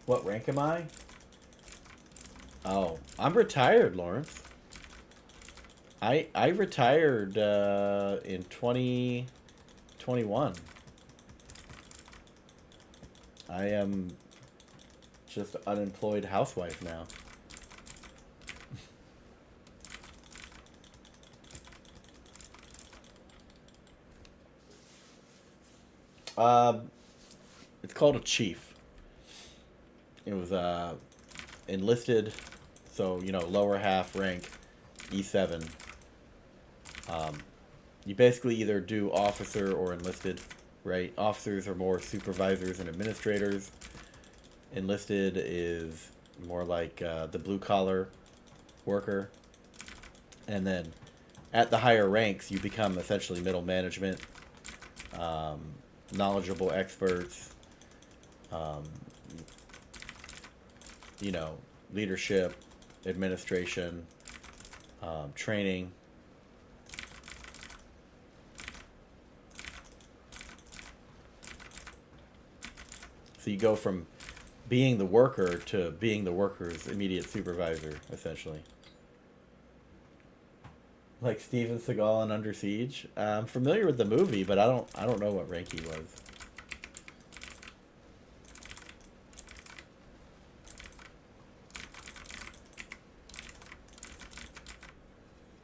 What rank am I? Oh, I'm retired, Lawrence. I retired in 2021. I am just unemployed housewife now. It's called a chief. It was enlisted, so you know, lower half rank, E7. You basically either do officer or enlisted, right? Officers are more supervisors and administrators. Enlisted is more like the blue collar worker, and then at the higher ranks, you become essentially middle management. Knowledgeable experts, you know, leadership, administration, training. So you go from being the worker to being the worker's immediate supervisor, essentially. Like Steven Seagal in Under Siege. I'm familiar with the movie, but I don't know what rank he was.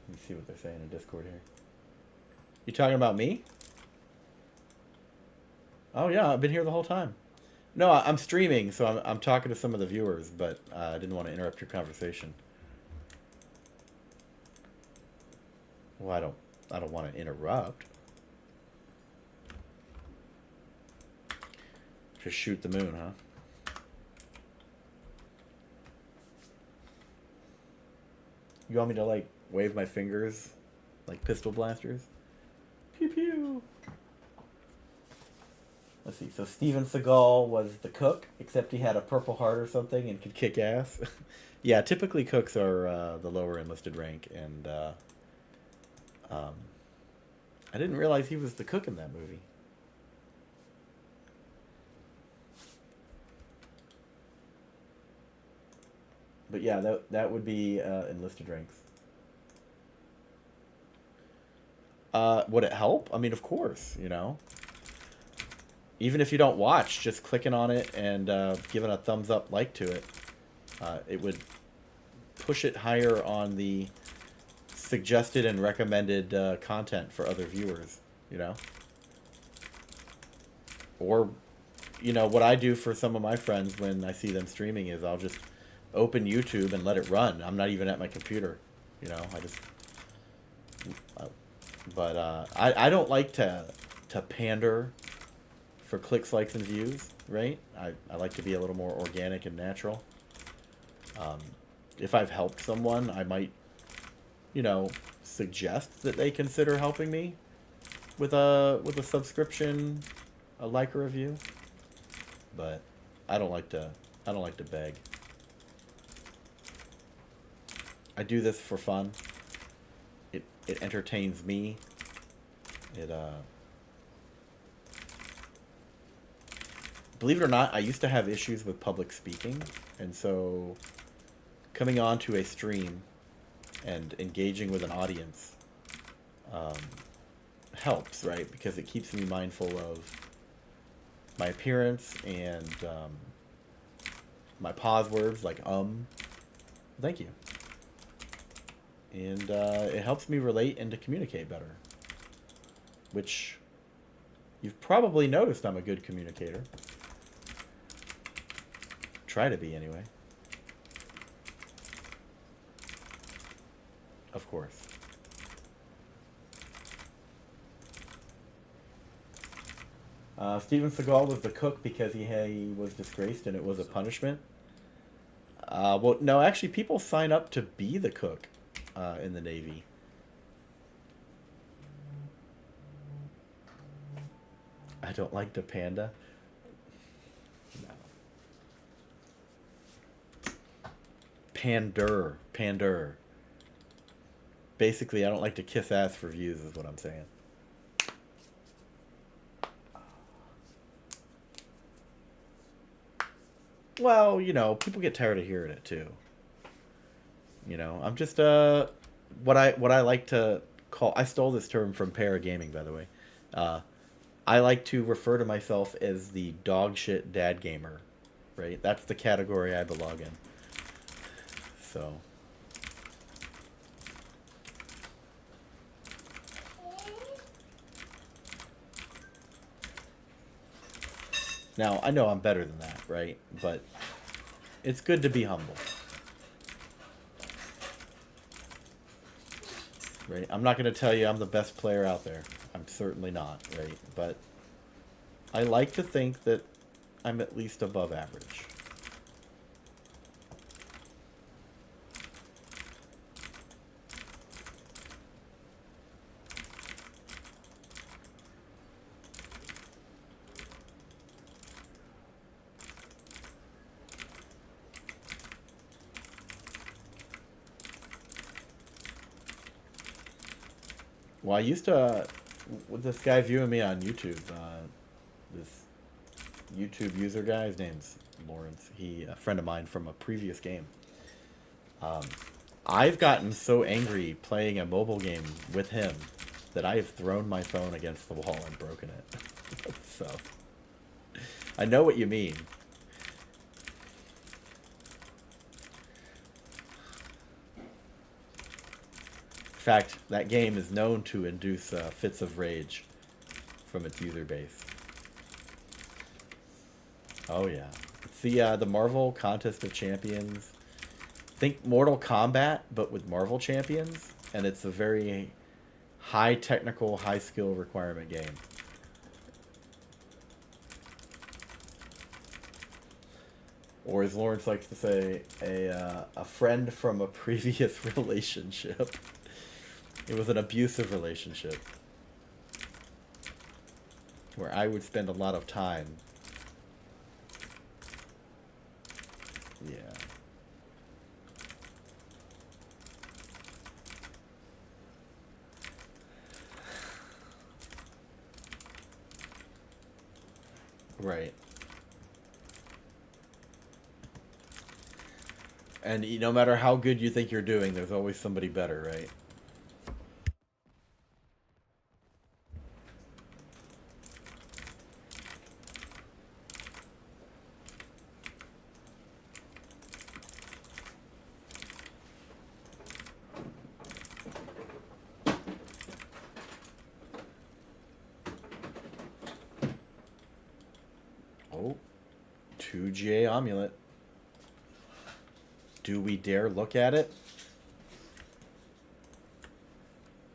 Let me see what they're saying in Discord here. You talking about me? Oh yeah, I've been here the whole time. No, I'm streaming, so I'm talking to some of the viewers, but I didn't want to interrupt your conversation. Well, I don't want to interrupt. Just shoot the moon, huh? You want me to like wave my fingers like pistol blasters? Pew pew. Let's see. So Steven Seagal was the cook, except he had a Purple Heart or something and could kick ass. Yeah, typically cooks are the lower enlisted rank, and I didn't realize he was the cook in that movie. But yeah, that would be enlisted ranks. Would it help? I mean, of course, you know. Even if you don't watch, just clicking on it and giving a thumbs up like to it, it would push it higher on the suggested and recommended content for other viewers, you know? Or, you know, what I do for some of my friends when I see them streaming is I'll just open YouTube and let it run. I'm not even at my computer, you know? I just... But I don't like to pander for clicks, likes, and views, right? I like to be a little more organic and natural. If I've helped someone, I might, you know, suggest that they consider helping me with a subscription, a like, or review. But I don't like to beg. I do this for fun. It entertains me. Believe it or not, I used to have issues with public speaking, and so coming onto a stream and engaging with an audience helps, right? Because it keeps me mindful of my appearance and my pause words like Thank you. And it helps me relate and to communicate better, which you've probably noticed I'm a good communicator. Try to be, anyway. Of course. Steven Seagal was the cook because he was disgraced and it was a punishment. Well, no, actually, people sign up to be the cook in the Navy. I don't like the panda. No. Pander. Basically, I don't like to kiss ass for views, is what I'm saying. Well, you know, people get tired of hearing it too. You know, I'm just what I like to call. I stole this term from Paragaming, by the way. I like to refer to myself as the dog shit dad gamer, right? That's the category I belong in. So. Now, I know I'm better than that, right? But it's good to be humble. Right? I'm not going to tell you I'm the best player out there. I'm certainly not, right? But I like to think that I'm at least above average. Well, I used to, with this guy viewing me on YouTube, this YouTube user guy, his name's Lawrence, a friend of mine from a previous game. I've gotten so angry playing a mobile game with him that I have thrown my phone against the wall and broken it. So, I know what you mean. In fact, that game is known to induce fits of rage from its user base. Oh yeah, it's the Marvel Contest of Champions. Think Mortal Kombat, but with Marvel champions, and it's a very high technical, high skill requirement game. Or as Lawrence likes to say, a friend from a previous relationship. It was an abusive relationship where I would spend a lot of time. Yeah. Right. And no matter how good you think you're doing, there's always somebody better, right? Oh, 2GA Amulet. Do we dare look at it?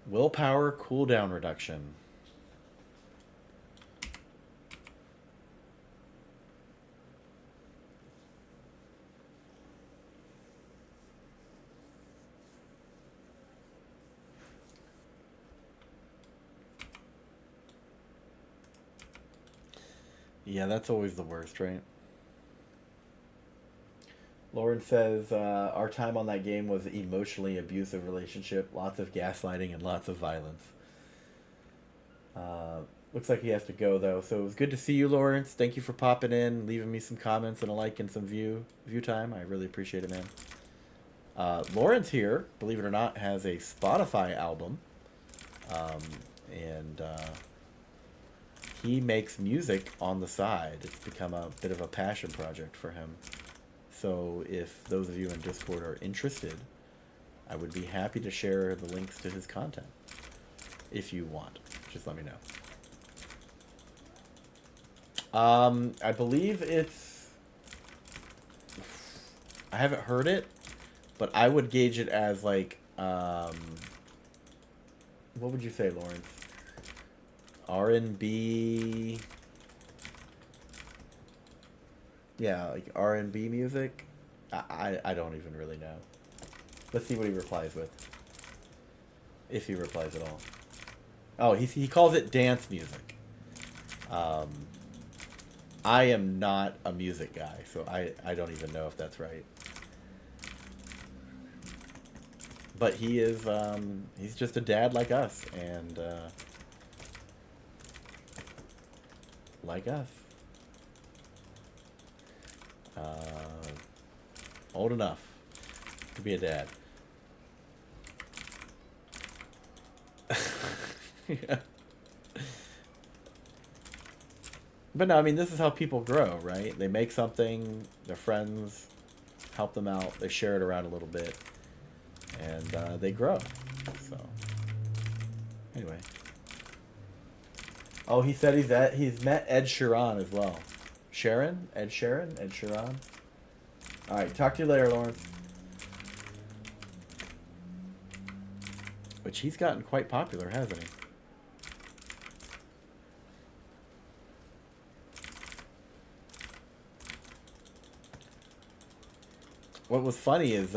Willpower cooldown reduction. Yeah, that's always the worst, right? Lauren says, our time on that game was an emotionally abusive relationship. Lots of gaslighting and lots of violence. Looks like he has to go, though. So it was good to see you, Lawrence. Thank you for popping in, leaving me some comments and a like and some view time. I really appreciate it, man. Lawrence here, believe it or not, has a Spotify album. And he makes music on the side. It's become a bit of a passion project for him. So if those of you in Discord are interested, I would be happy to share the links to his content. If you want. Just let me know. I believe it's... I haven't heard it, but I would gauge it as like... what would you say, Lawrence? R&B... Yeah, like R&B music. I don't even really know. Let's see what he replies with. If he replies at all. Oh, he calls it dance music. I am not a music guy, so I don't even know if that's right. But he is, he's just a dad like us, and, like us. Old enough to be a dad. Yeah. But no, I mean, this is how people grow, right? They make something, their friends help them out, they share it around a little bit, and they grow. So, anyway. Oh, he said he's met Ed Sheeran as well. Sharon? Ed Sheeran? Ed Sheeran? Alright, talk to you later, Lawrence. Which he's gotten quite popular, hasn't he? What was funny is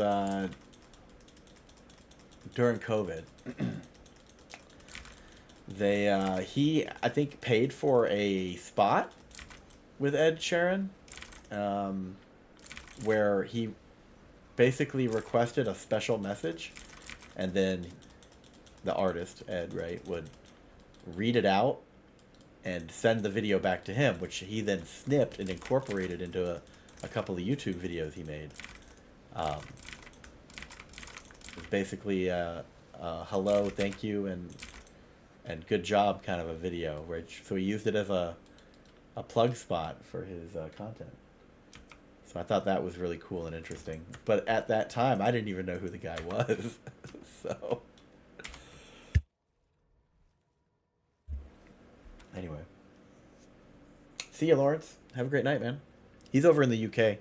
during COVID, he I think paid for a spot with Ed Sheeran, where he basically requested a special message, and then the artist, Ed, right, would read it out and send the video back to him, which he then snipped and incorporated into a couple of YouTube videos he made. It's basically hello, thank you, and good job kind of a video. So he used it as a plug spot for his content. So I thought that was really cool and interesting. But at that time, I didn't even know who the guy was. So anyway, see you, Lawrence. Have a great night, man. He's over in the UK,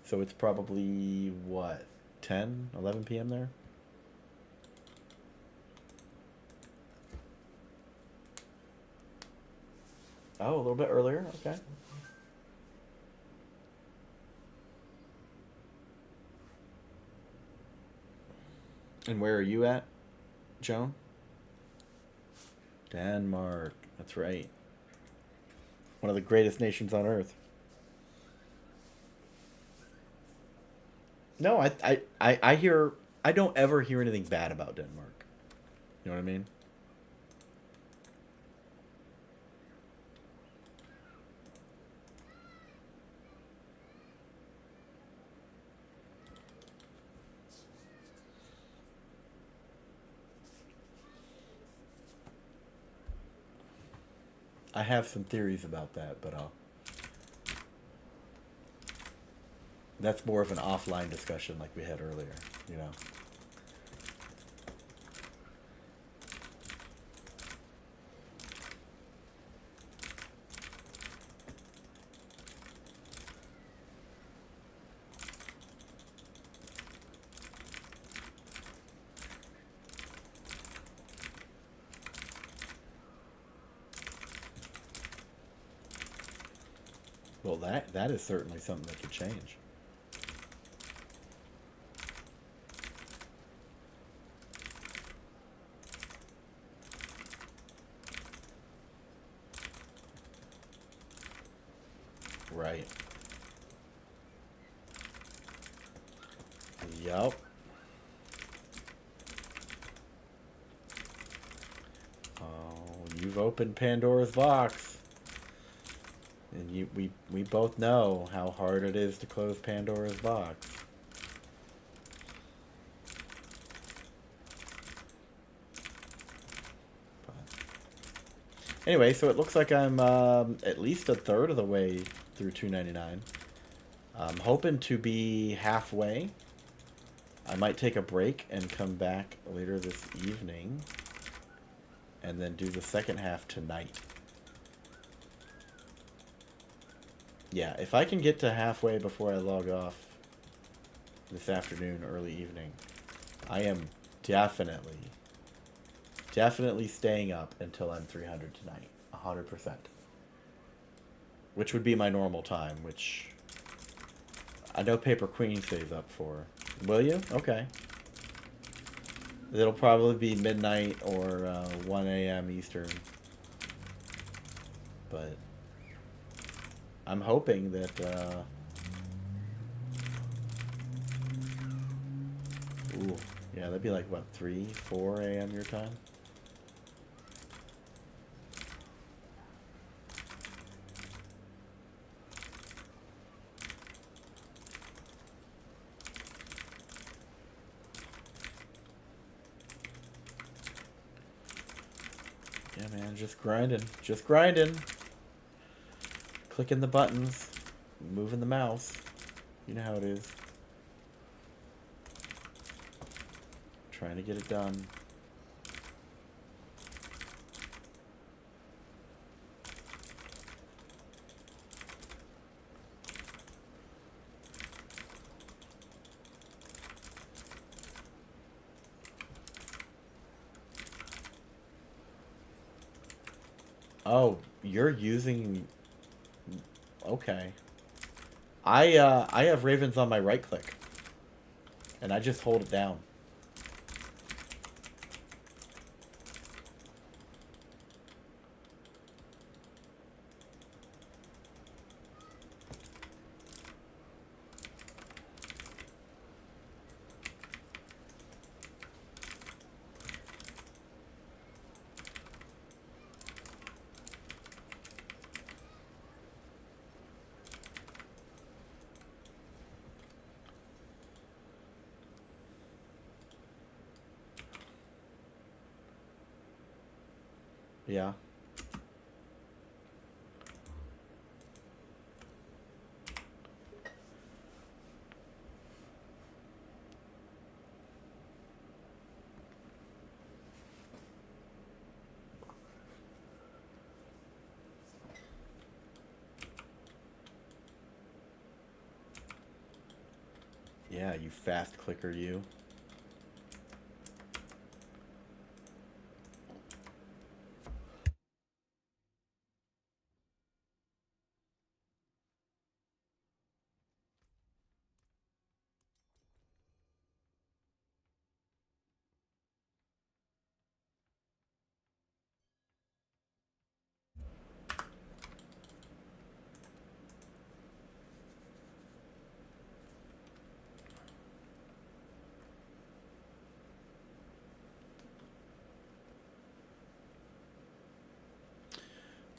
so it's probably what, 10, 11 p.m. there. Oh, a little bit earlier. Okay. And where are you at, Joan? Denmark. That's right. One of the greatest nations on earth. No, I hear, I don't ever hear anything bad about Denmark. You know what I mean? I have some theories about that, but that's more of an offline discussion like we had earlier, you know. Well, that is certainly something that could change. Right. Yup. Oh, you've opened Pandora's box. And we both know how hard it is to close Pandora's box. But anyway, so it looks like I'm at least a third of the way through 299. I'm hoping to be halfway. I might take a break and come back later this evening and then do the second half tonight. Yeah, if I can get to halfway before I log off this afternoon, early evening, I am definitely staying up until I'm 300 tonight. 100%. Which would be my normal time, which I know Paper Queen stays up for. Will you? Okay. It'll probably be midnight or 1 a.m. Eastern. But I'm hoping that ooh, yeah, that'd be like what, 3, 4 a.m. your time? Yeah, man, just grinding. Just grinding. Clicking the buttons. Moving the mouse. You know how it is. Trying to get it done. Oh, you're using... Okay. I have Ravens on my right click. And I just hold it down. Yeah. Yeah, you fast clicker, you.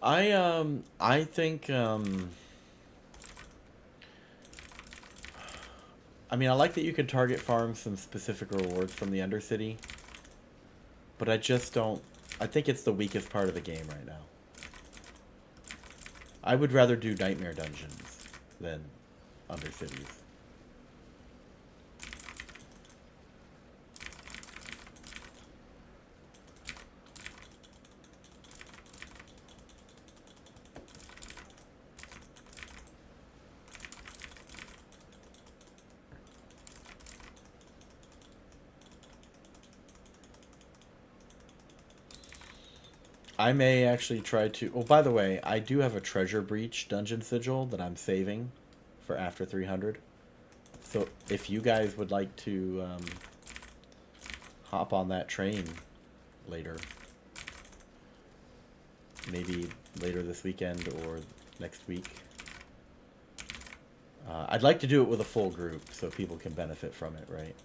I think I mean, I like that you can target farm some specific rewards from the Undercity, but I just don't. I think it's the weakest part of the game right now. I would rather do Nightmare Dungeons than Undercities. I may actually try to. Oh, by the way, I do have a Treasure Breach Dungeon Sigil that I'm saving for after 300. So if you guys would like to hop on that train later, maybe later this weekend or next week, I'd like to do it with a full group so people can benefit from it, right?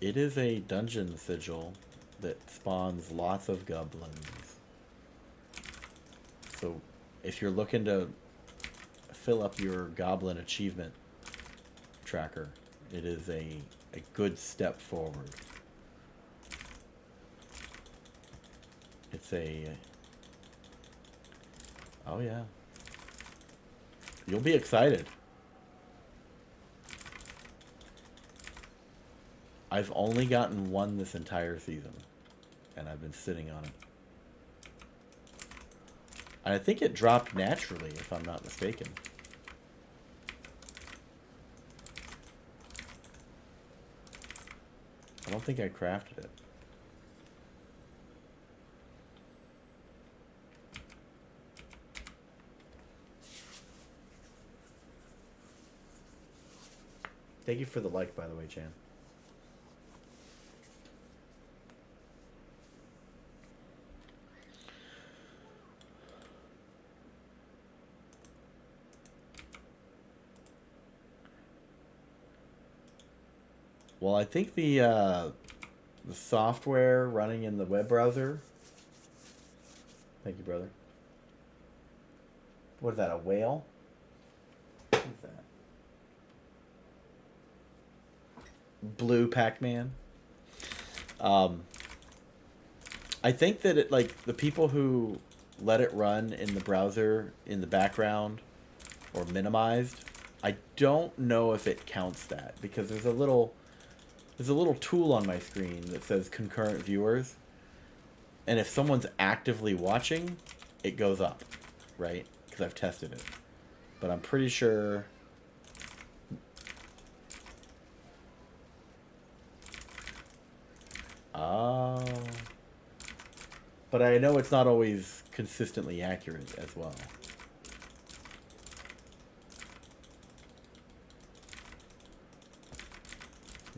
It is a dungeon sigil that spawns lots of goblins. So if you're looking to fill up your goblin achievement tracker, it is a good step forward. It's a... Oh yeah. You'll be excited. I've only gotten one this entire season, and I've been sitting on it. And I think it dropped naturally, if I'm not mistaken. I don't think I crafted it. Thank you for the like, by the way, Chan. Well, I think the software running in the web browser. Thank you, brother. What is that? A whale? What is that? Blue Pac-Man. I think that it, like, the people who let it run in the browser in the background or minimized, I don't know if it counts that because there's a little tool on my screen that says concurrent viewers, and if someone's actively watching, it goes up, right? Because I've tested it, but I'm pretty sure. Oh. But I know it's not always consistently accurate as well.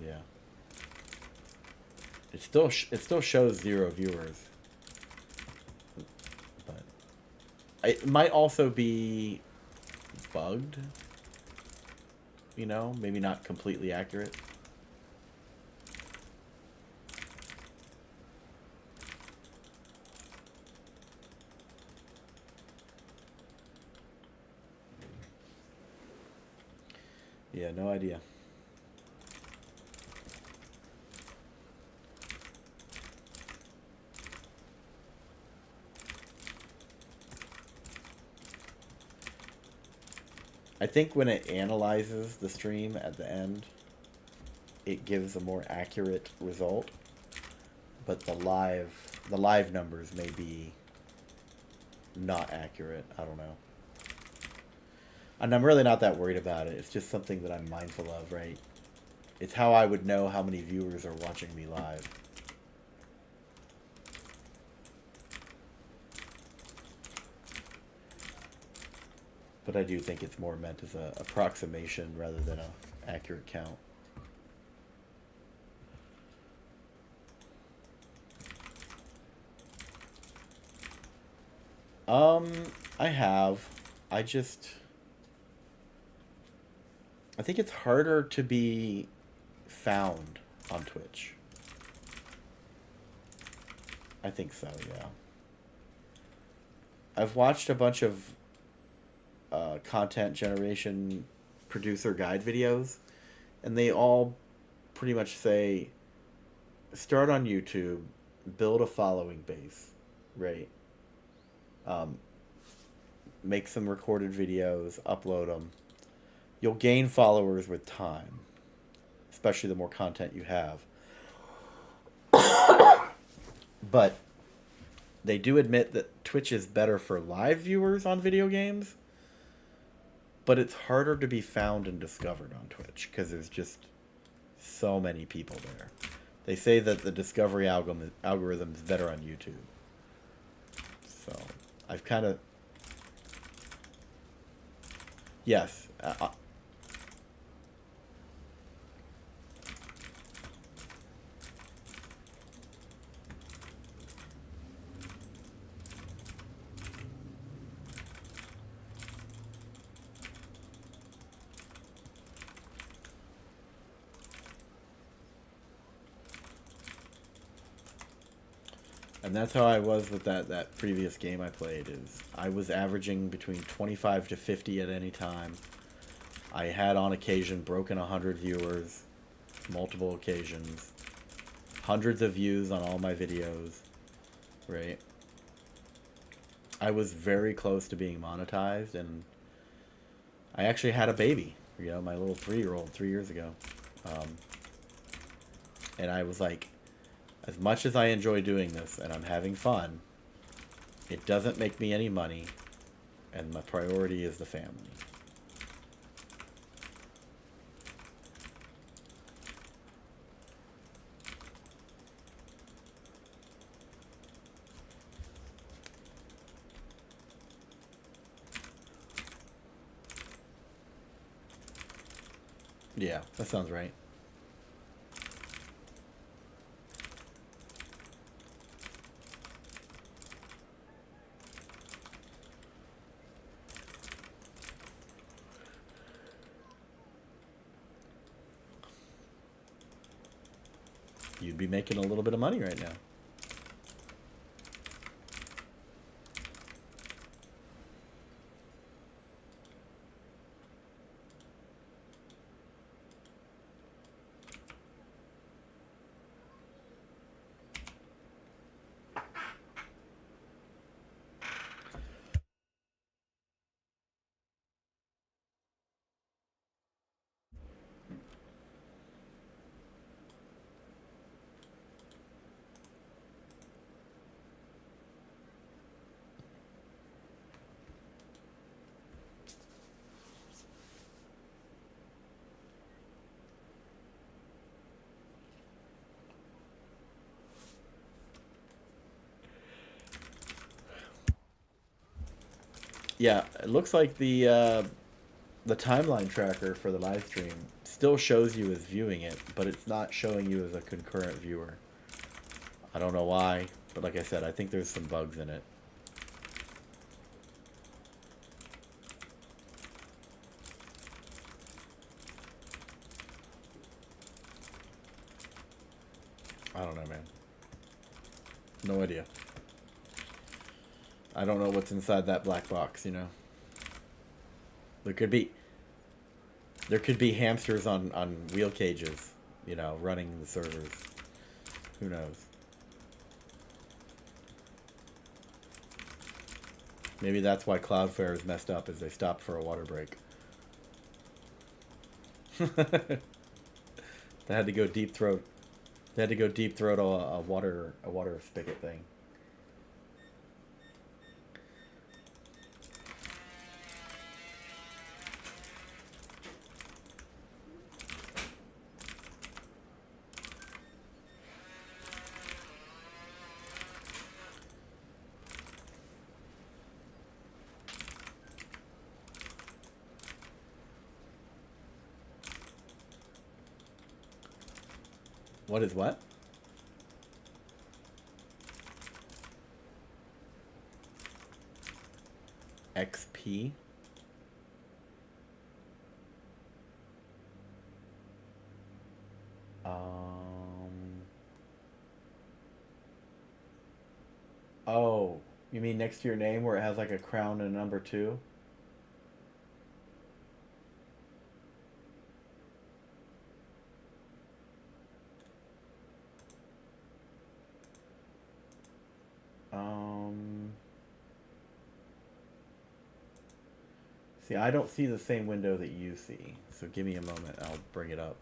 Yeah. It still shows 0 viewers. But it might also be bugged. You know, maybe not completely accurate. Yeah, no idea. I think when it analyzes the stream at the end, it gives a more accurate result. But the live numbers may be not accurate. I don't know. And I'm really not that worried about it. It's just something that I'm mindful of, right? It's how I would know how many viewers are watching me live. But I do think it's more meant as an approximation rather than an accurate count. I have. I think it's harder to be found on Twitch. I think so, yeah. I've watched a bunch of content generation producer guide videos, and they all pretty much say start on YouTube, build a following base, right? Make some recorded videos, upload them. You'll gain followers with time, especially the more content you have. But they do admit that Twitch is better for live viewers on video games, but it's harder to be found and discovered on Twitch because there's just so many people there. They say that the discovery algorithm is better on YouTube. So I've kind of... Yes. And that's how I was with that previous game I played. Is I was averaging between 25 to 50 at any time. I had on occasion broken 100 viewers, multiple occasions, hundreds of views on all my videos, right? I was very close to being monetized, and I actually had a baby, you know, my little 3-year-old 3 years ago. And I was like, as much as I enjoy doing this and I'm having fun, it doesn't make me any money, and my priority is the family. Yeah, that sounds right. You'd be making a little bit of money right now. Yeah, it looks like the timeline tracker for the live stream still shows you as viewing it, but it's not showing you as a concurrent viewer. I don't know why, but like I said, I think there's some bugs in it. I don't know, man. No idea. I don't know what's inside that black box, you know. There could be hamsters on wheel cages, you know, running the servers. Who knows? Maybe that's why Cloudflare is messed up, is they stopped for a water break. They had to go deep throat. They had to go deep throat a water spigot thing. What is what? XP? Oh, you mean next to your name where it has like a crown and a number 2? See, I don't see the same window that you see. So give me a moment. I'll bring it up.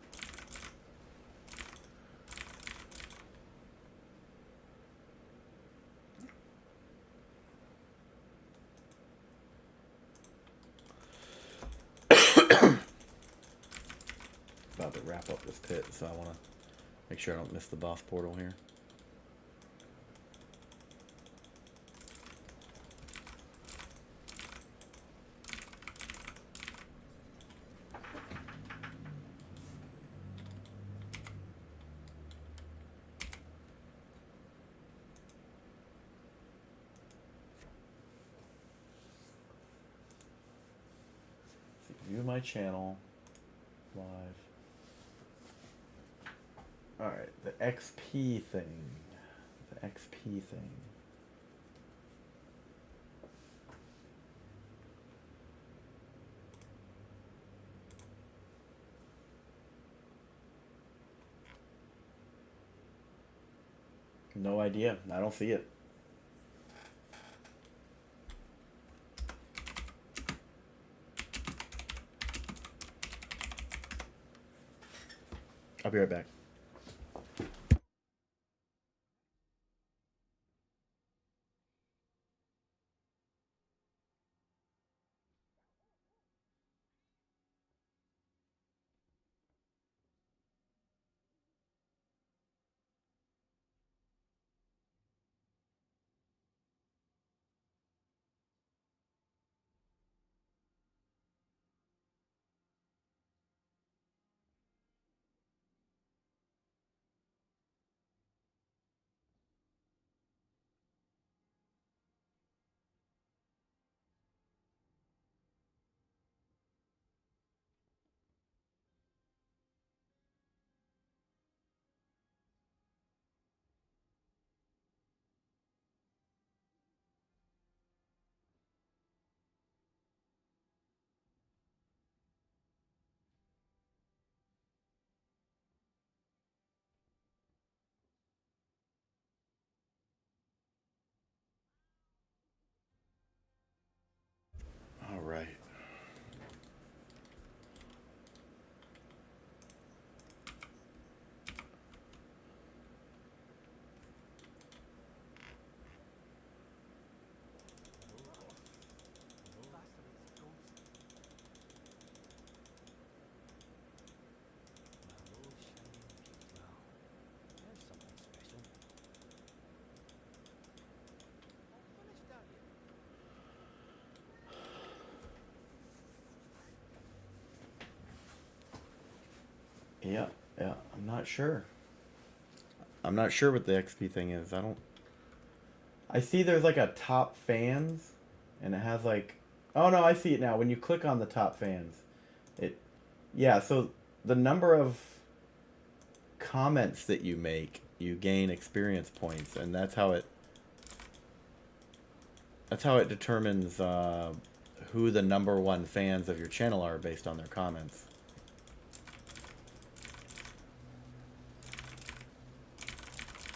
About to wrap up this pit, so I want to make sure I don't miss the boss portal here. View my channel live. Alright, the XP thing. The XP thing. No idea. I don't see it. I'll be right back. All right. Yeah, yeah. I'm not sure. I'm not sure what the XP thing is. I see there's like a top fans, and it has like. Oh no, I see it now. When you click on the top fans, it. Yeah, so the number of comments that you make, you gain experience points, and that's how it. That's how it determines who the #1 fans of your channel are based on their comments.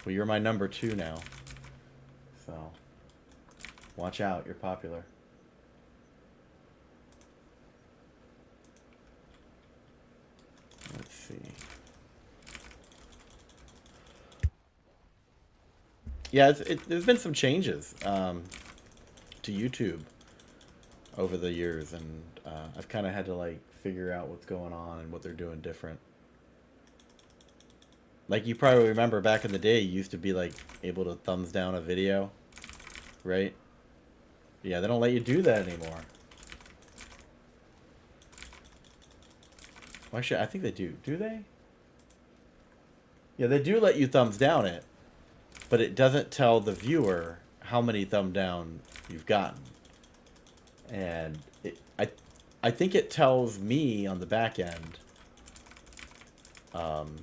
Well, you're my #2 now. So, watch out, you're popular. Yeah, there's been some changes to YouTube over the years, and I've kind of had to like figure out what's going on and what they're doing different. Like you probably remember back in the day, you used to be like able to thumbs down a video, right? Yeah, they don't let you do that anymore. Well, actually, I think they do. Do they? Yeah, they do let you thumbs down it, but it doesn't tell the viewer how many thumb down you've gotten. And I think it tells me on the back end. Um,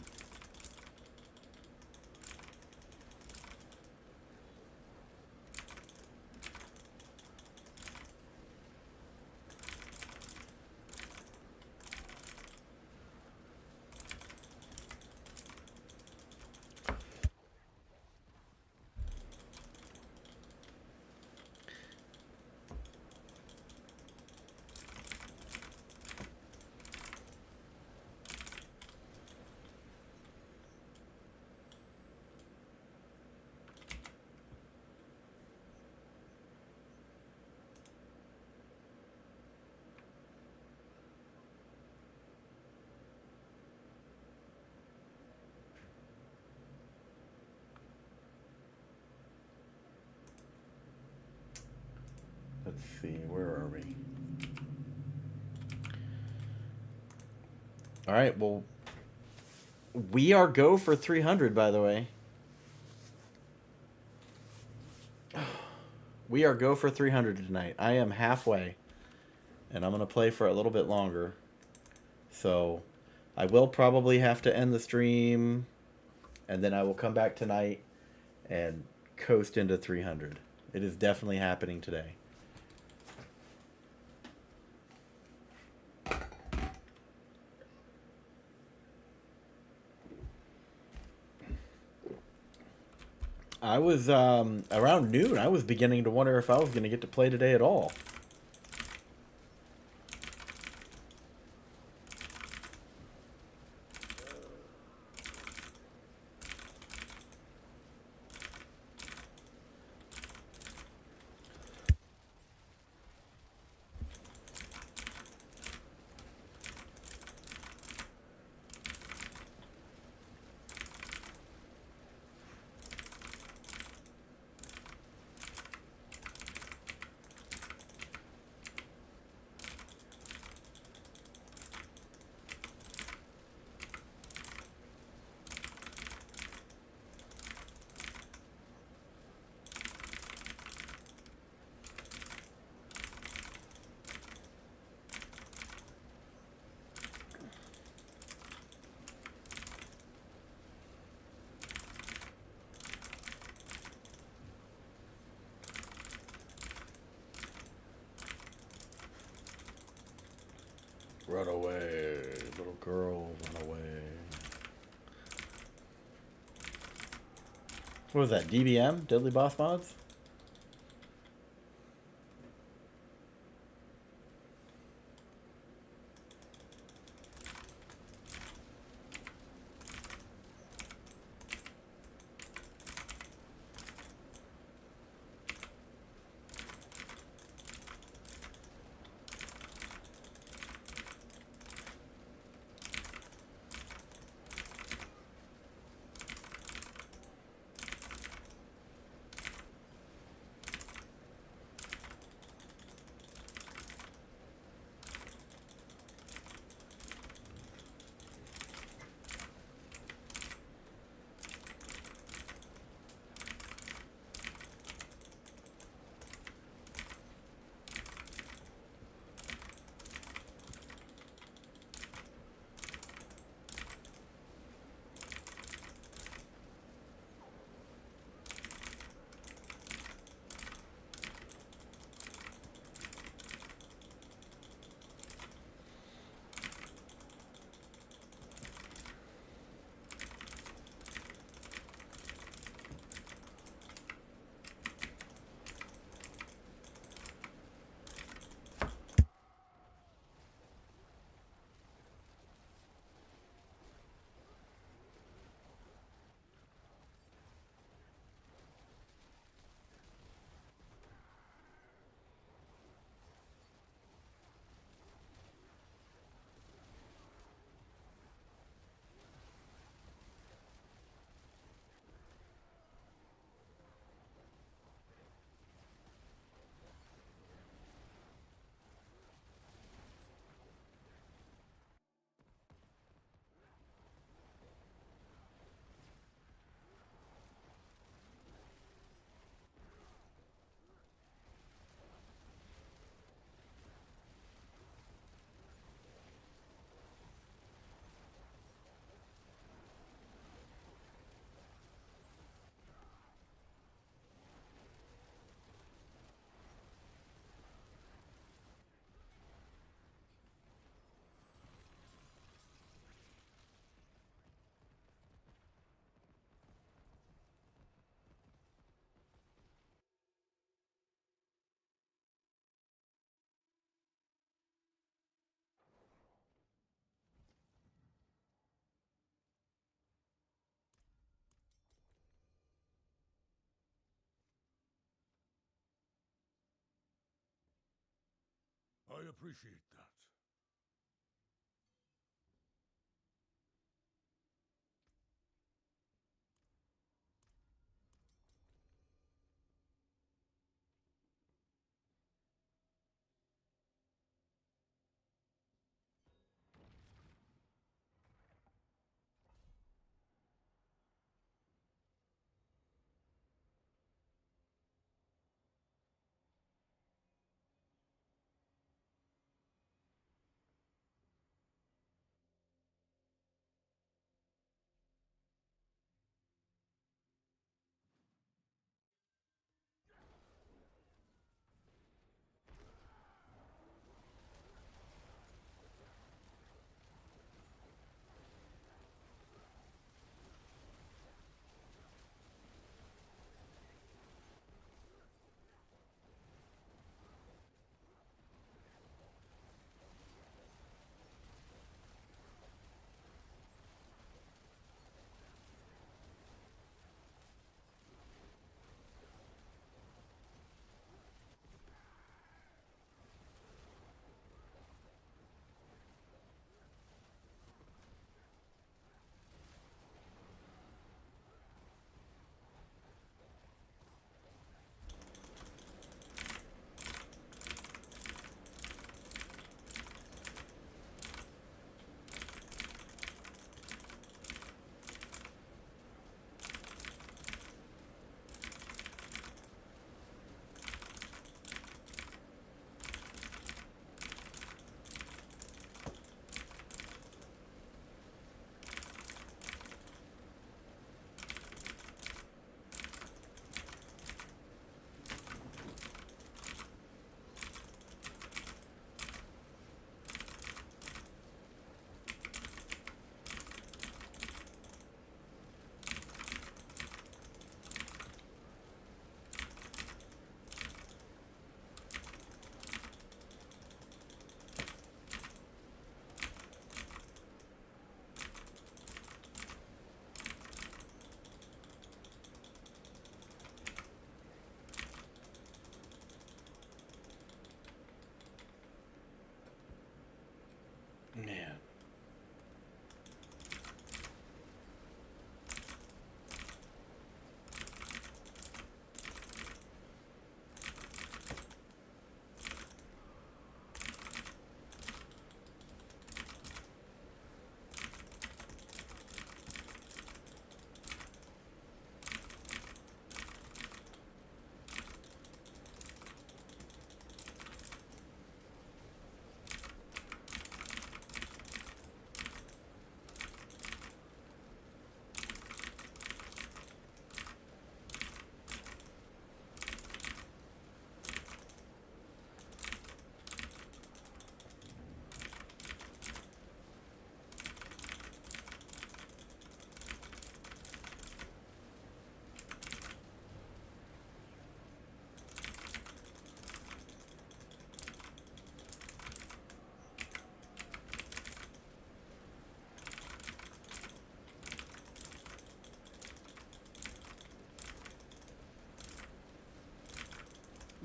let's see, where are we? All right, well, we are go for 300, by the way. We are go for 300 tonight. I am halfway, and I'm going to play for a little bit longer. So I will probably have to end the stream, and then I will come back tonight and coast into 300. It is definitely happening today. I was, around noon, I was beginning to wonder if I was going to get to play today at all. Run away, little girl, run away. What was that, DBM? Deadly Boss Mods? I appreciate that. Man.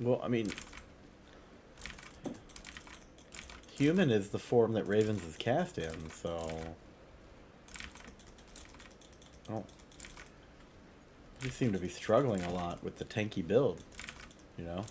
Well, I mean, human is the form that Ravens is cast in, so I don't. You seem to be struggling a lot with the tanky build, you know?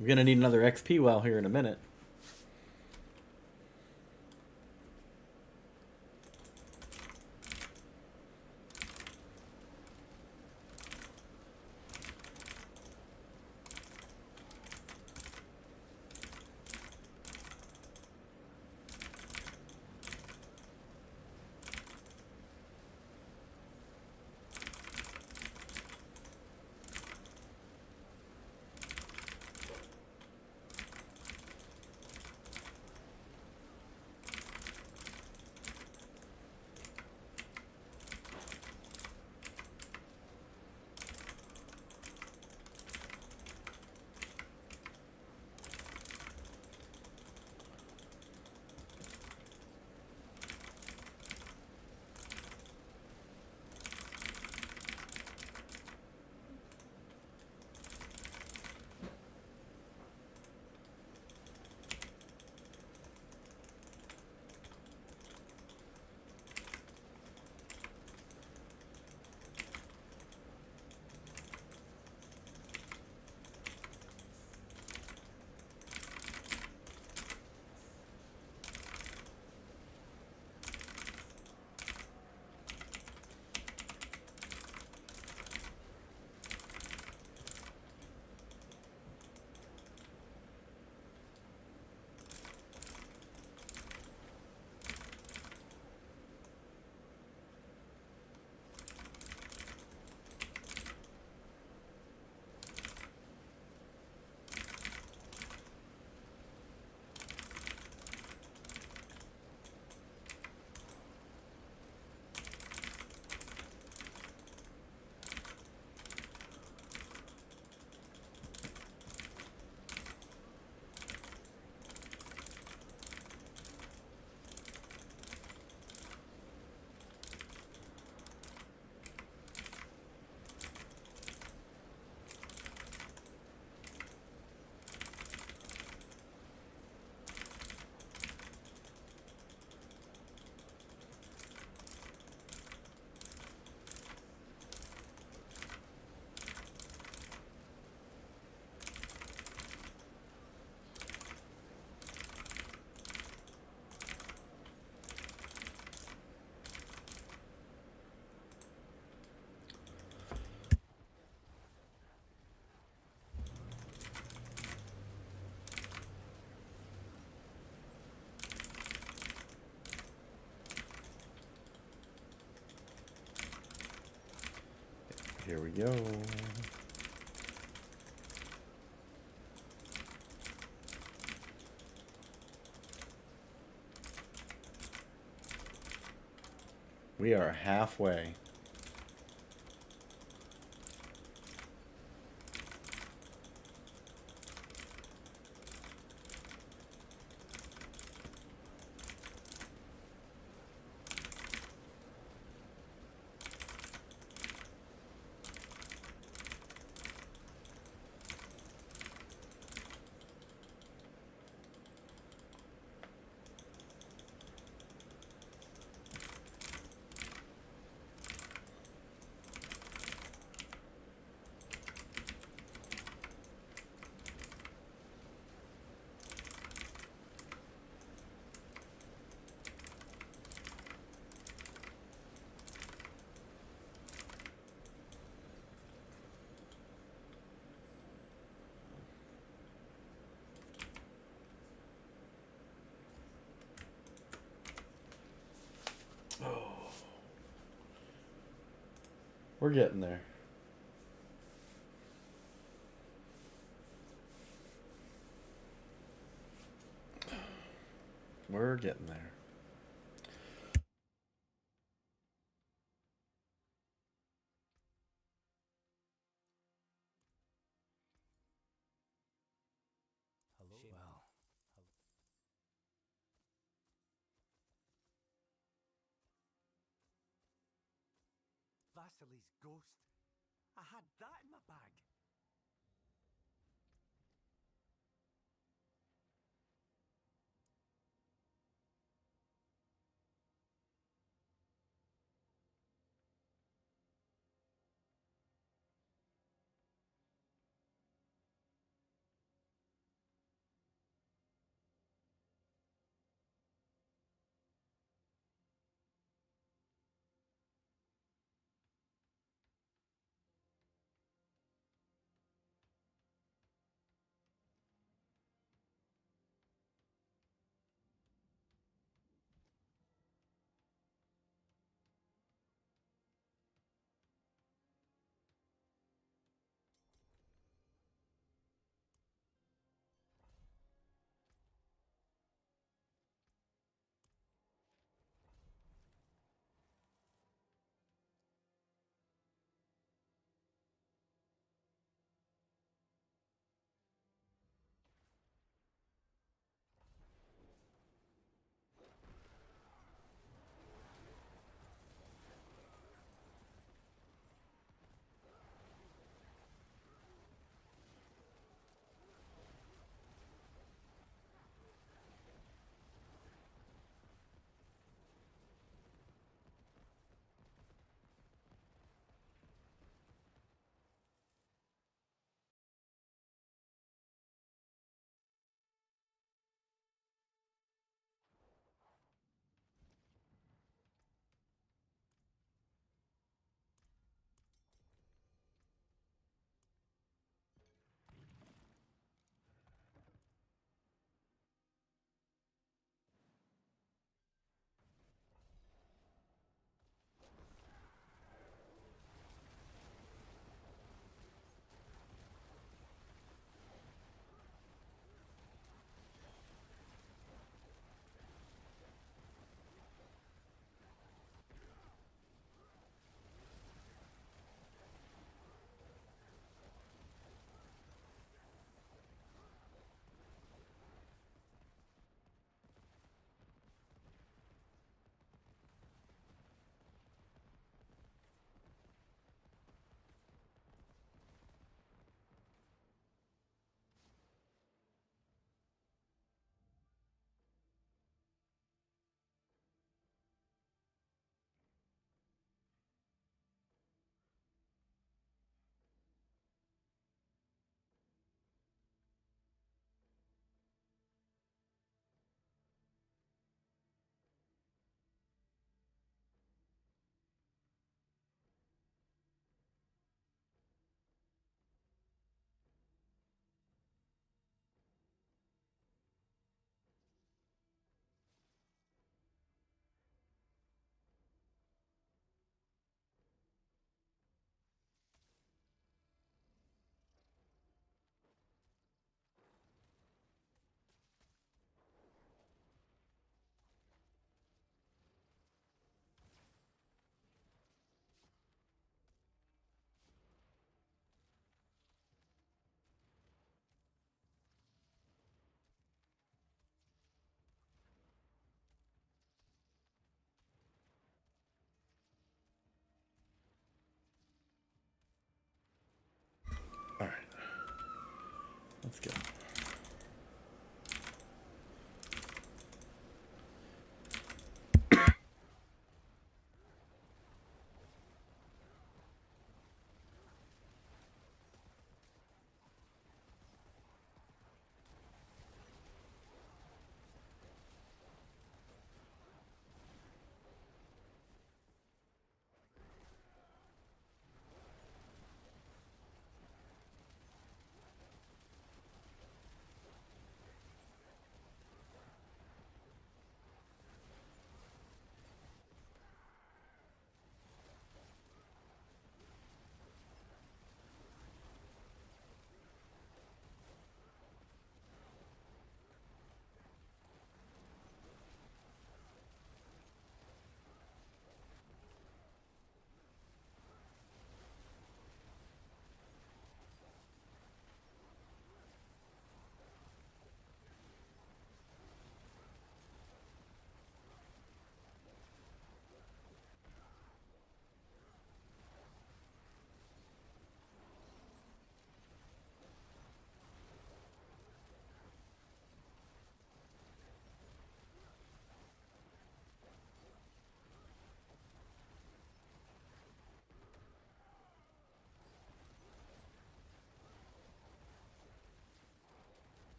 I'm gonna need another XP well here in a minute. Here we go. We are halfway. We're getting there. We're getting there. Vasily's ghost. I had that in my bag.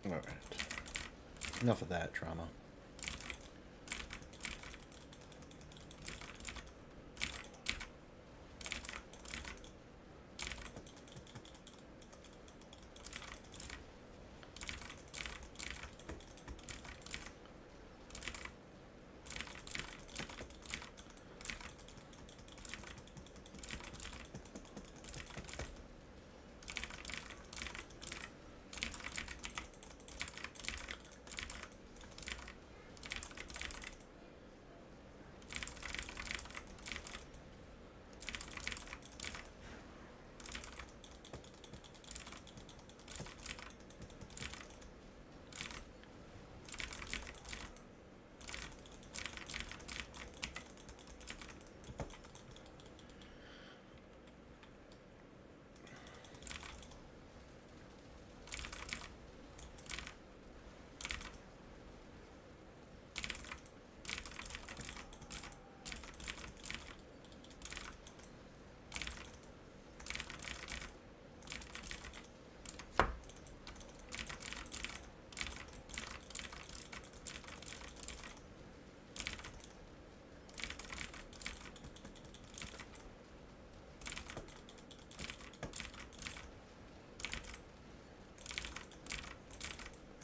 Alright. Enough of that drama.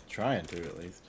Trying to, at least.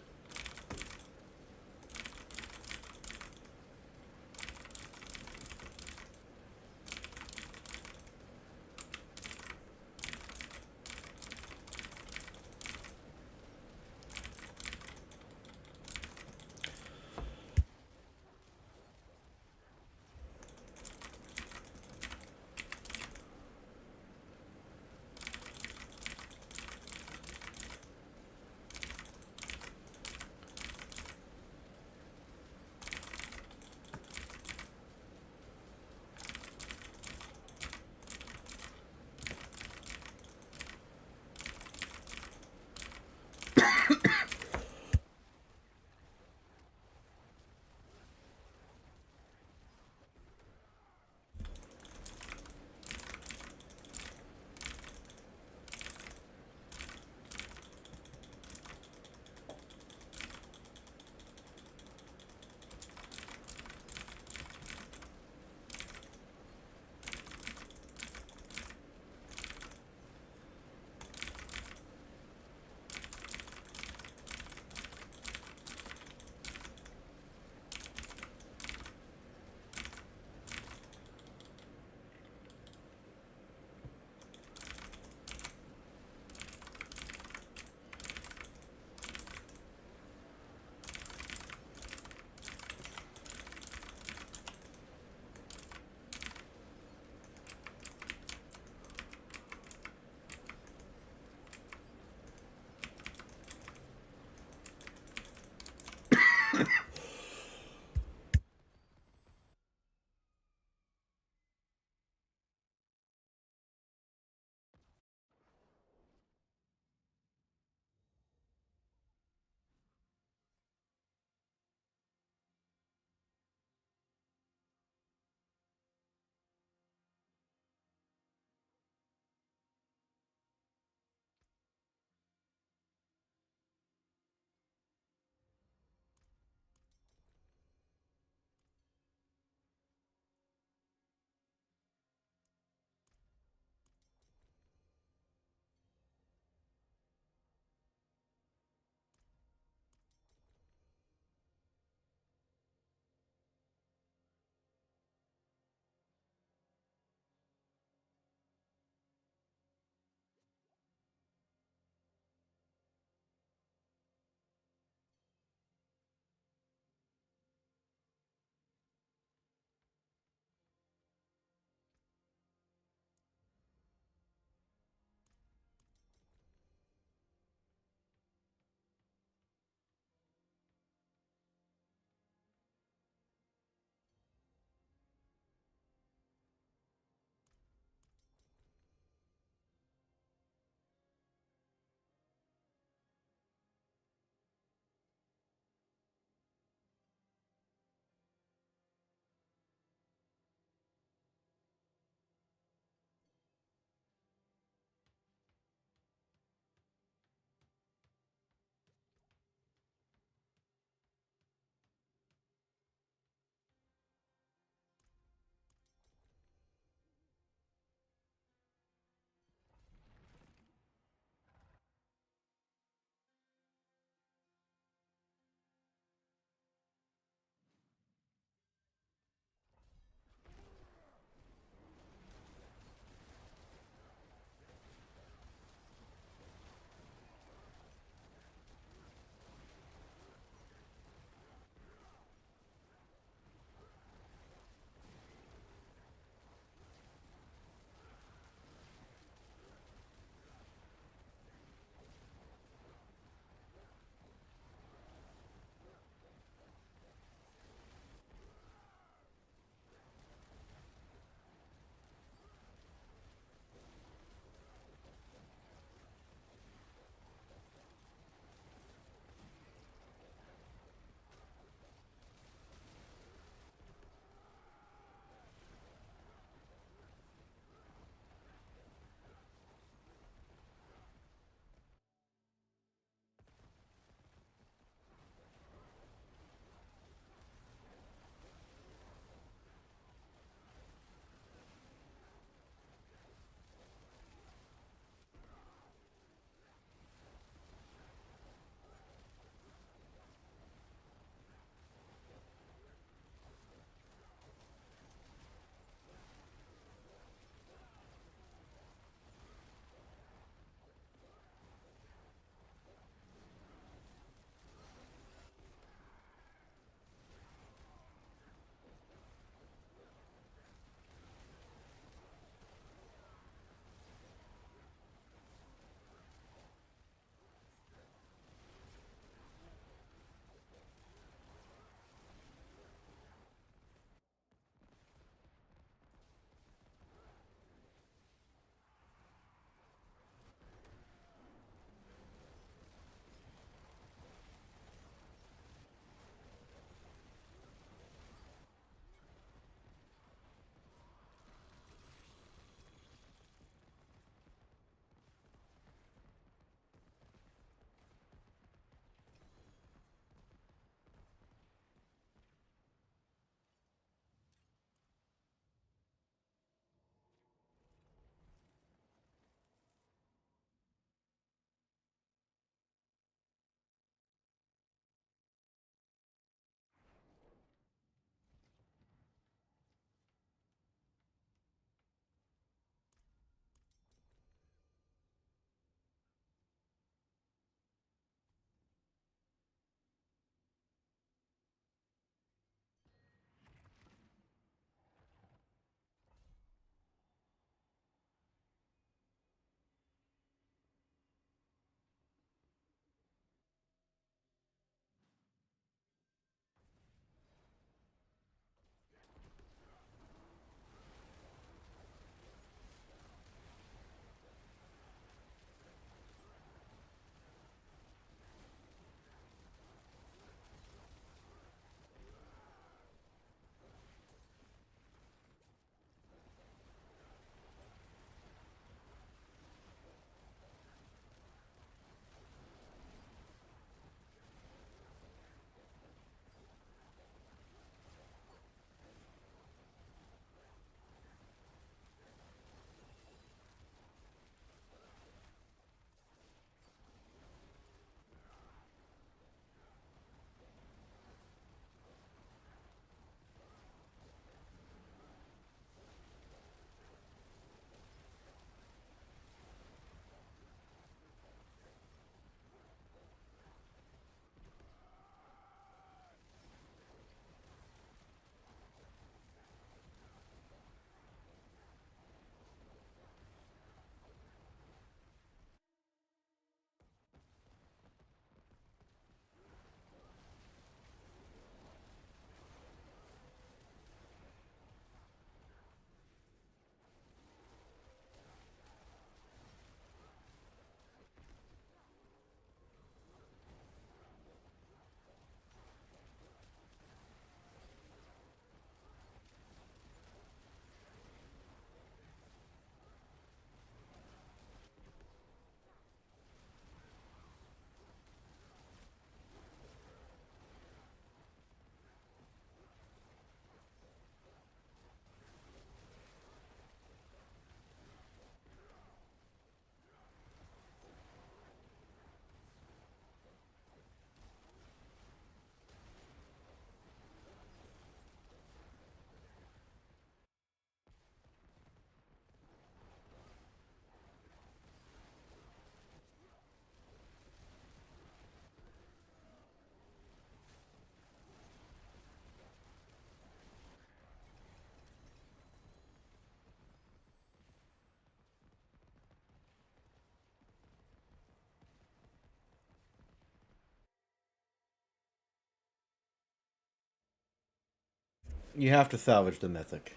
You have to salvage the mythic.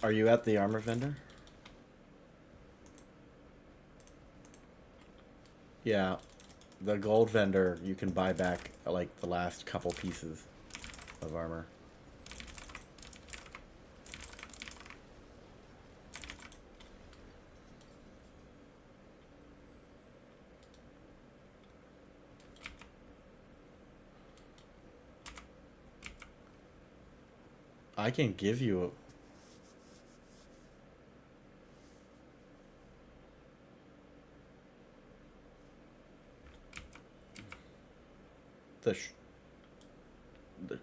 Are you at the armor vendor? Yeah. The gold vendor, you can buy back like the last couple pieces of armor. I can give you the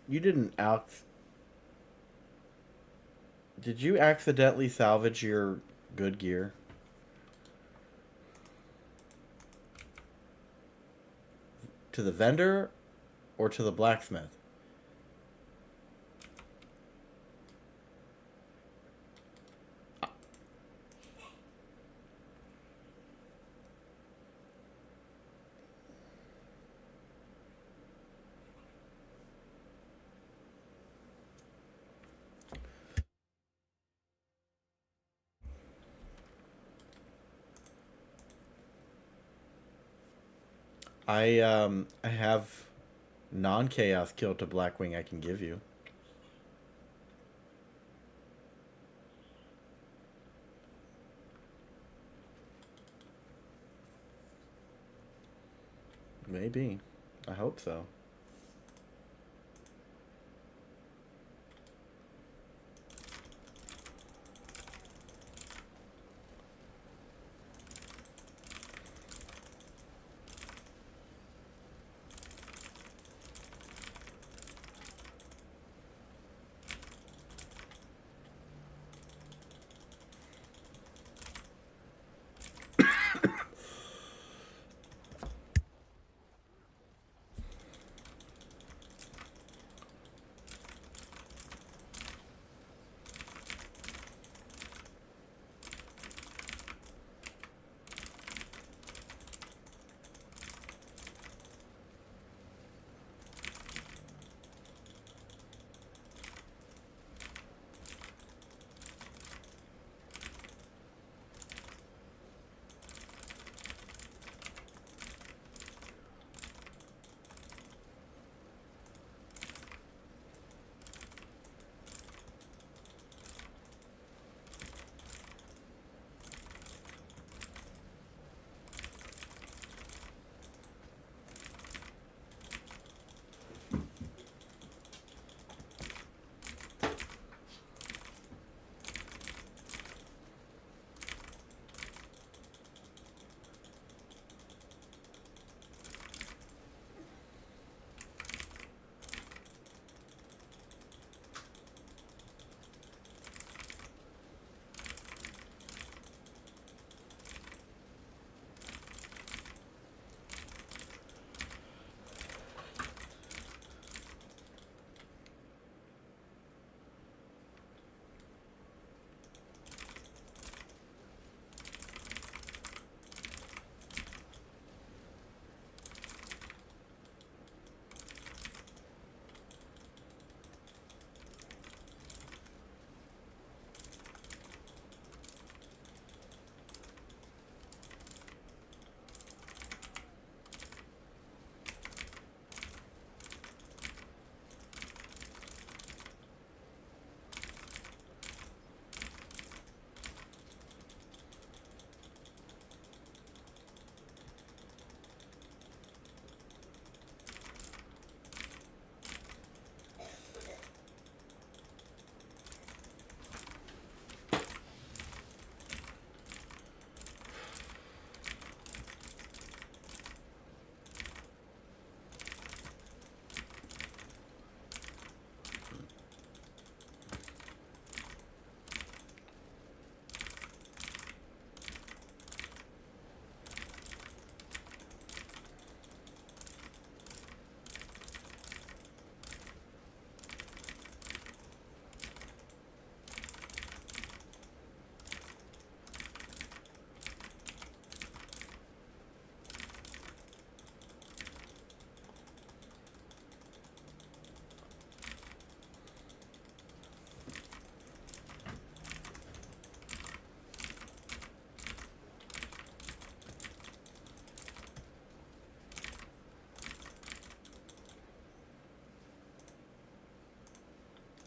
You didn't Did you accidentally salvage your good gear? To the vendor or to the blacksmith? I have non-chaos kill to Blackwing I can give you. Maybe. I hope so.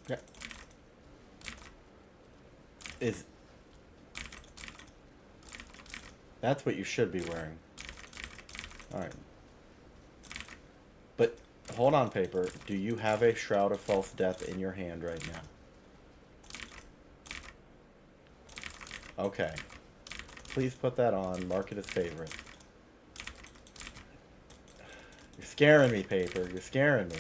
Yeah. Is that's what you should be wearing. All right. But hold on, paper. Do you have a Shroud of False Death in your hand right now? Okay. Please put that on. Mark it as favorite. You're scaring me, paper. You're scaring me.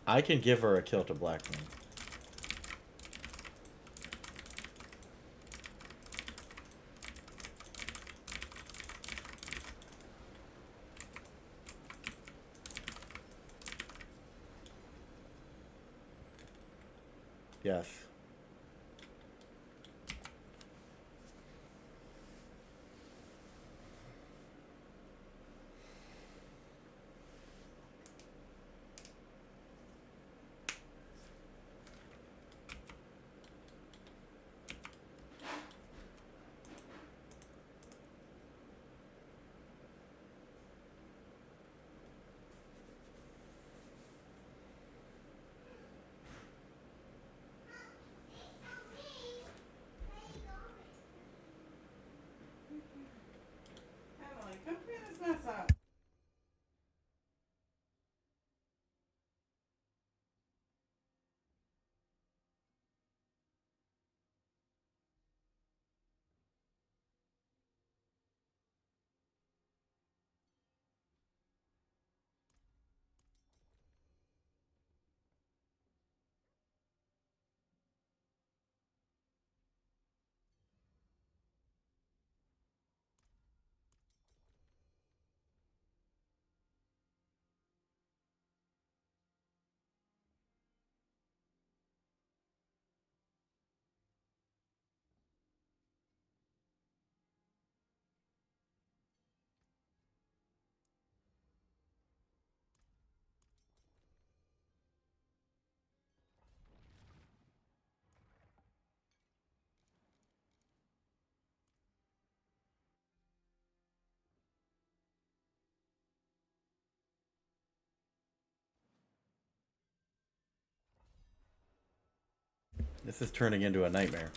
I can give her a kill to Blackwing. Yes. Emily, come clean this mess up. This is turning into a nightmare.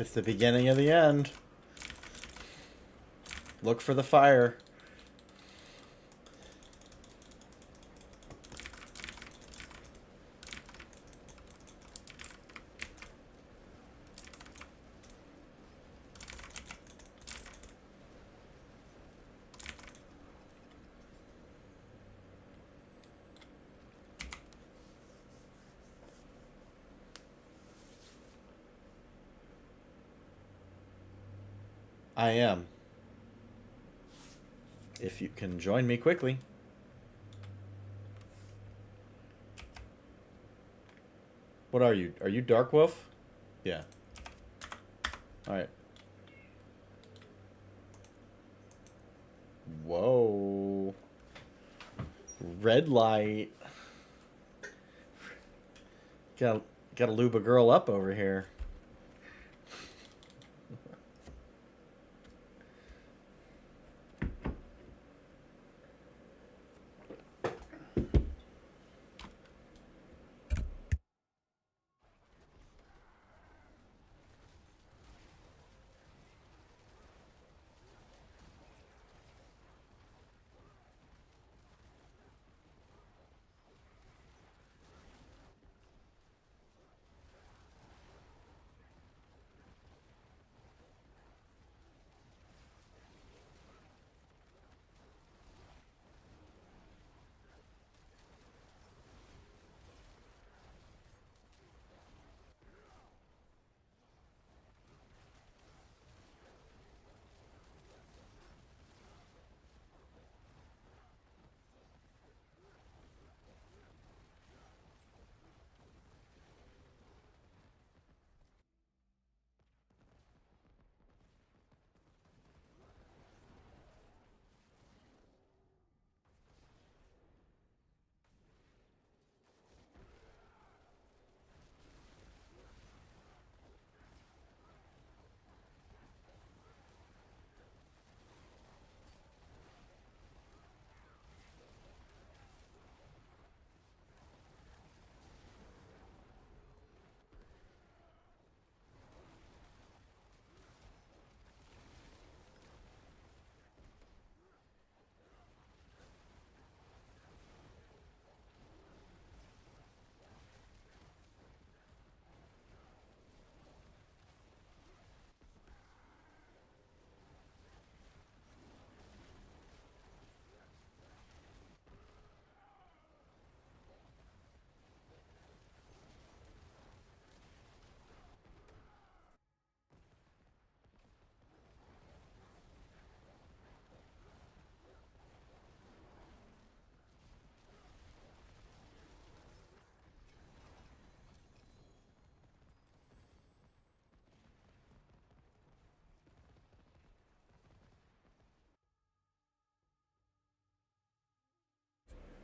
It's the beginning of the end. Look for the fire. I am. If you can join me quickly. What are you? Are you Dark Wolf? Yeah. Alright. Whoa. Red light. Gotta lube a girl up over here.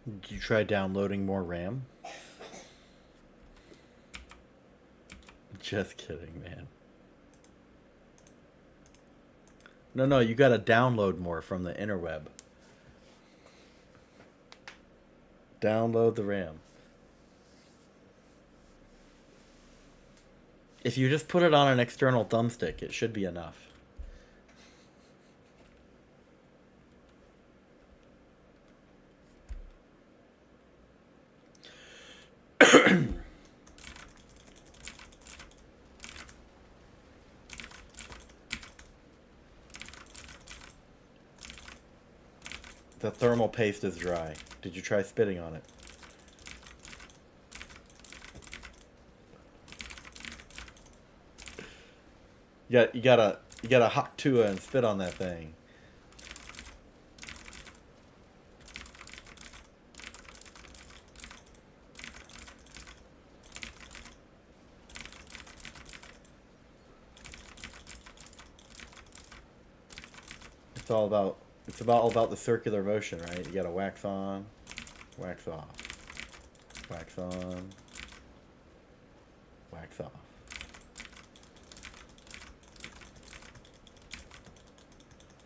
Did you try downloading more RAM? Just kidding, man. No, you gotta download more from the interweb. Download the RAM. If you just put it on an external thumbstick, it should be enough. The thermal paste is dry. Did you try spitting on it? You gotta hot Tua and spit on that thing. It's all about the circular motion, right? You gotta wax on, wax off, wax on, wax off.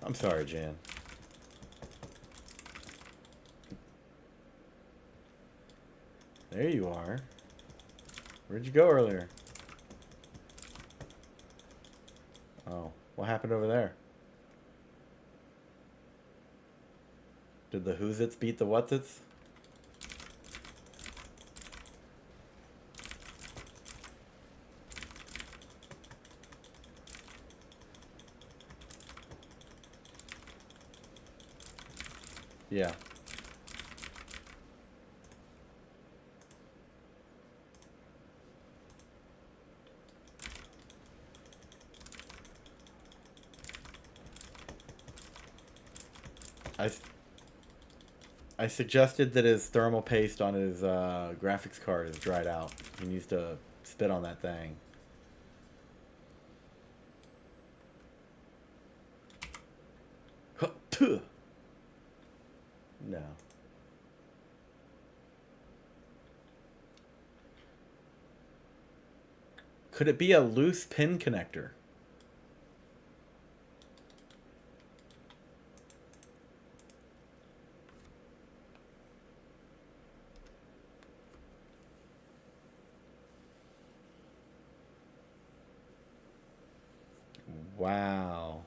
I'm sorry, Jan. There you are. Where'd you go earlier? Oh, what happened over there? Did the who's-its beat the what's-its? Yeah. I I suggested that his thermal paste on his graphics card is dried out. He needs to spit on that thing. No. Could it be a loose pin connector? Wow.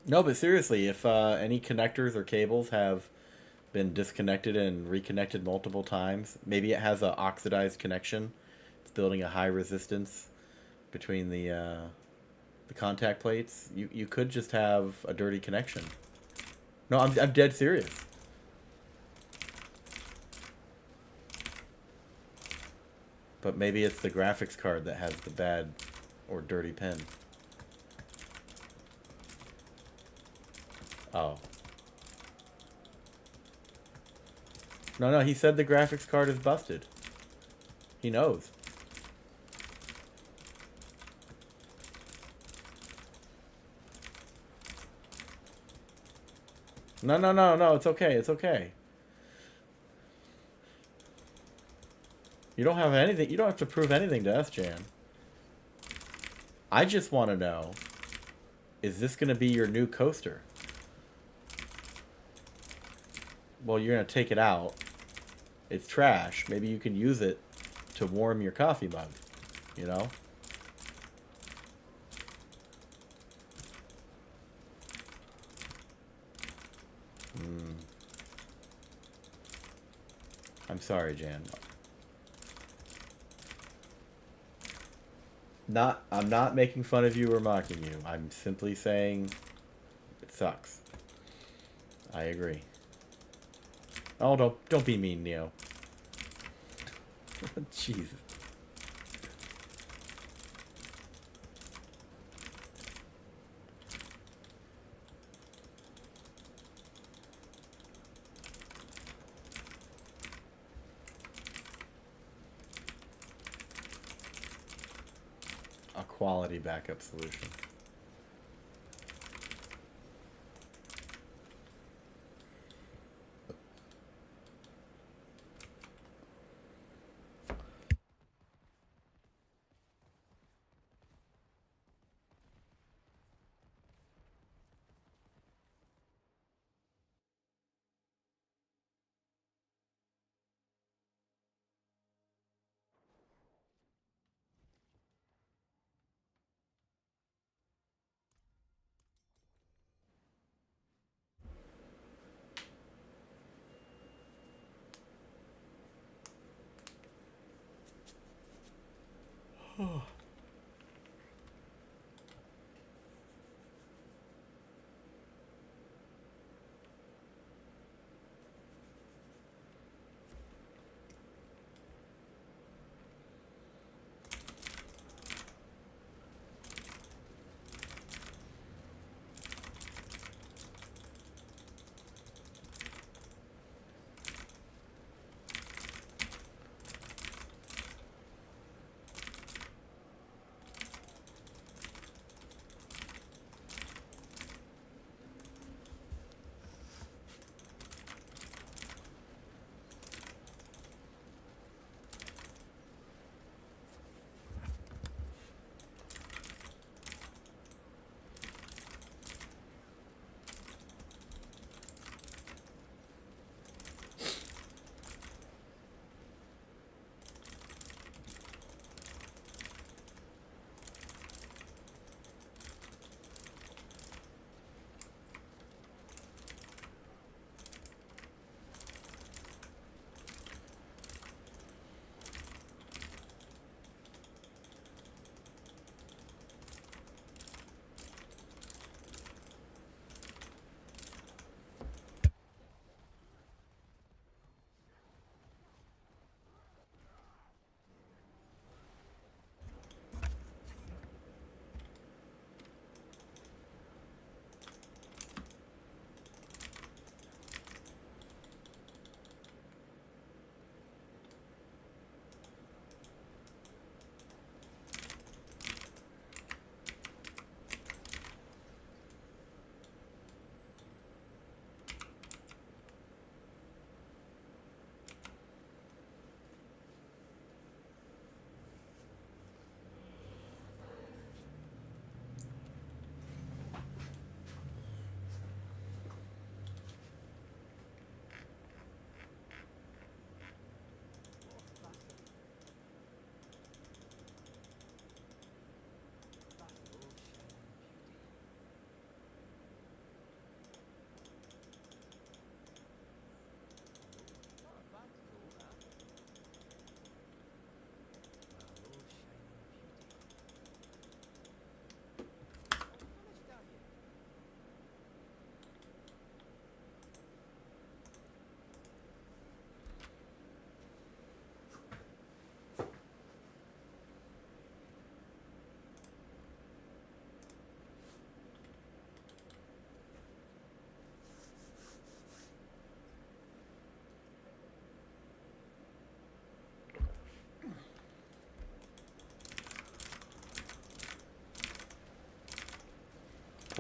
No, but seriously, if any connectors or cables have been disconnected and reconnected multiple times, maybe it has an oxidized connection. It's building a high resistance between the contact plates. You could just have a dirty connection. No, I'm dead serious. But maybe it's the graphics card that has the bad or dirty pin. Oh. No, he said the graphics card is busted. He knows. No, it's okay, it's okay. You don't have anything, you don't have to prove anything to us, Jan. I just want to know, is this going to be your new coaster? Well, you're going to take it out. It's trash. Maybe you can use it to warm your coffee mug, you know? I'm sorry, Jan. I'm not making fun of you or mocking you. I'm simply saying it sucks. I agree. Oh, don't be mean, Neo. Jeez. A quality backup solution.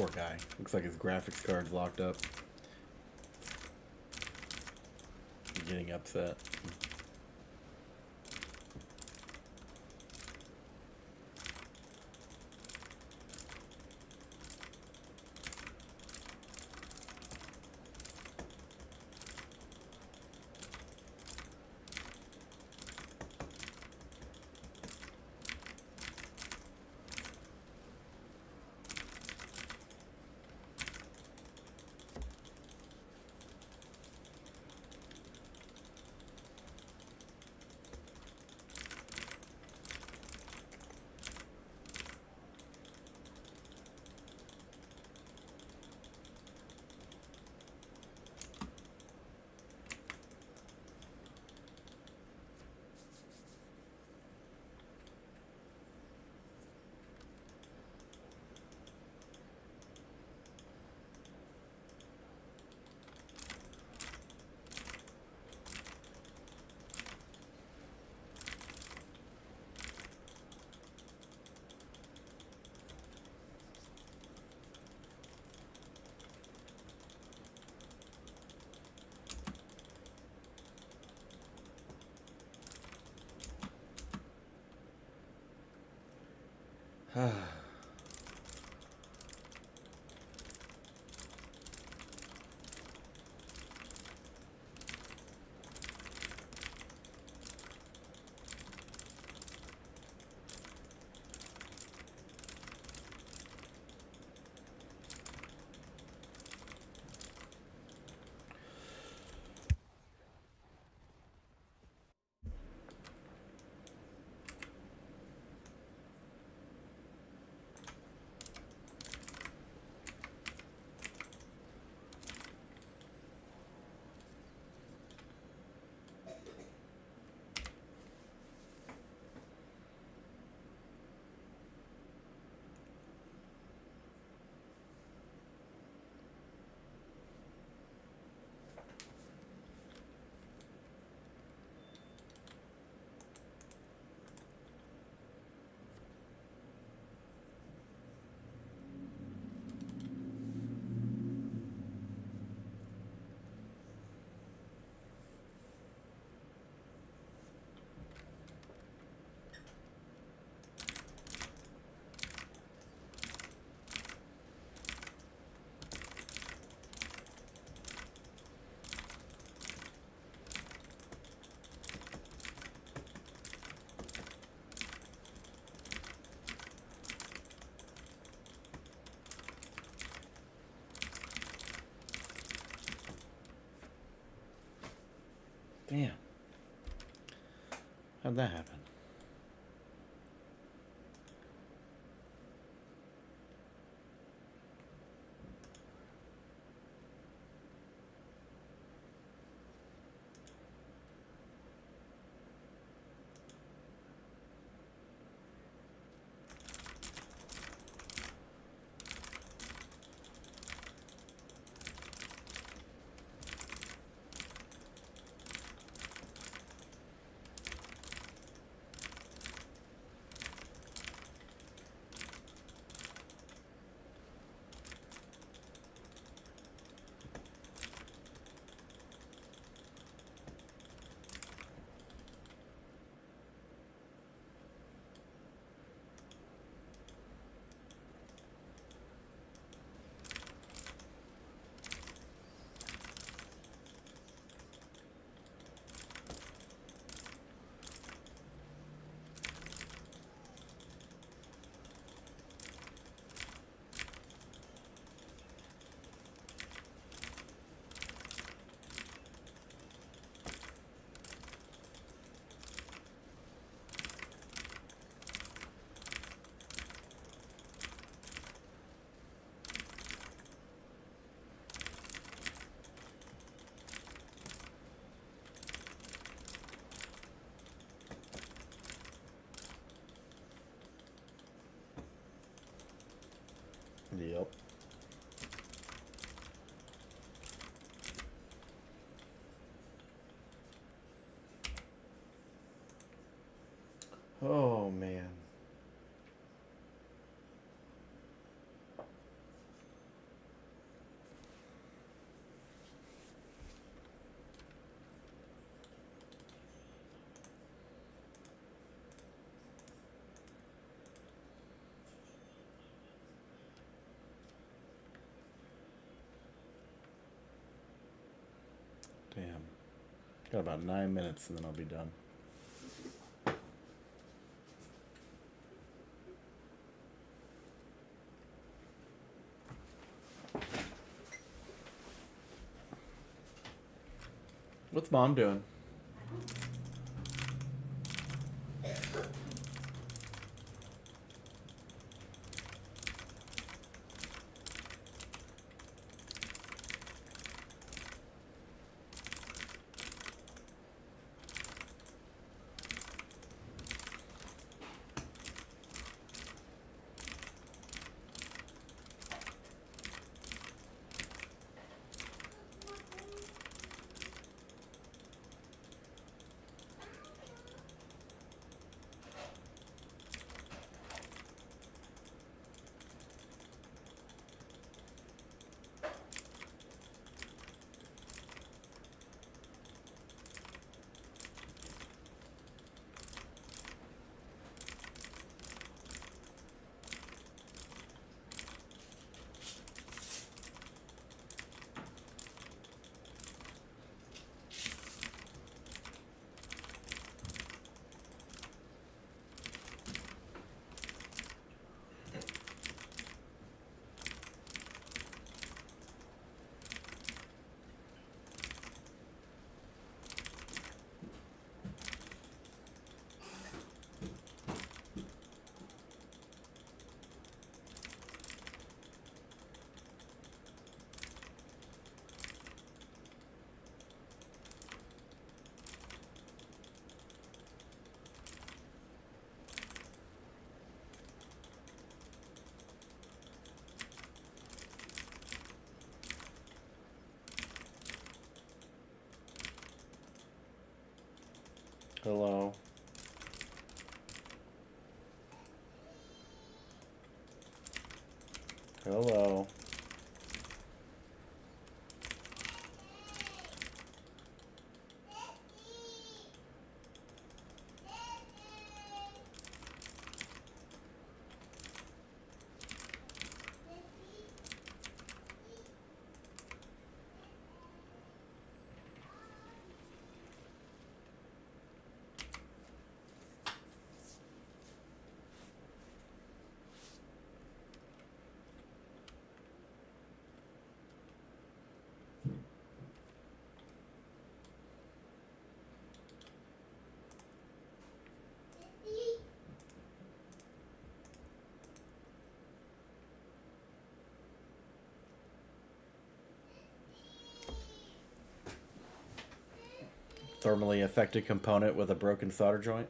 Poor guy. Looks like his graphics card's locked up. He's getting upset. Damn. How'd that happen? Yep. Oh man. Got about 9 minutes and then I'll be done. What's Mom doing? Hello. Hello. Thermally affected component with a broken solder joint.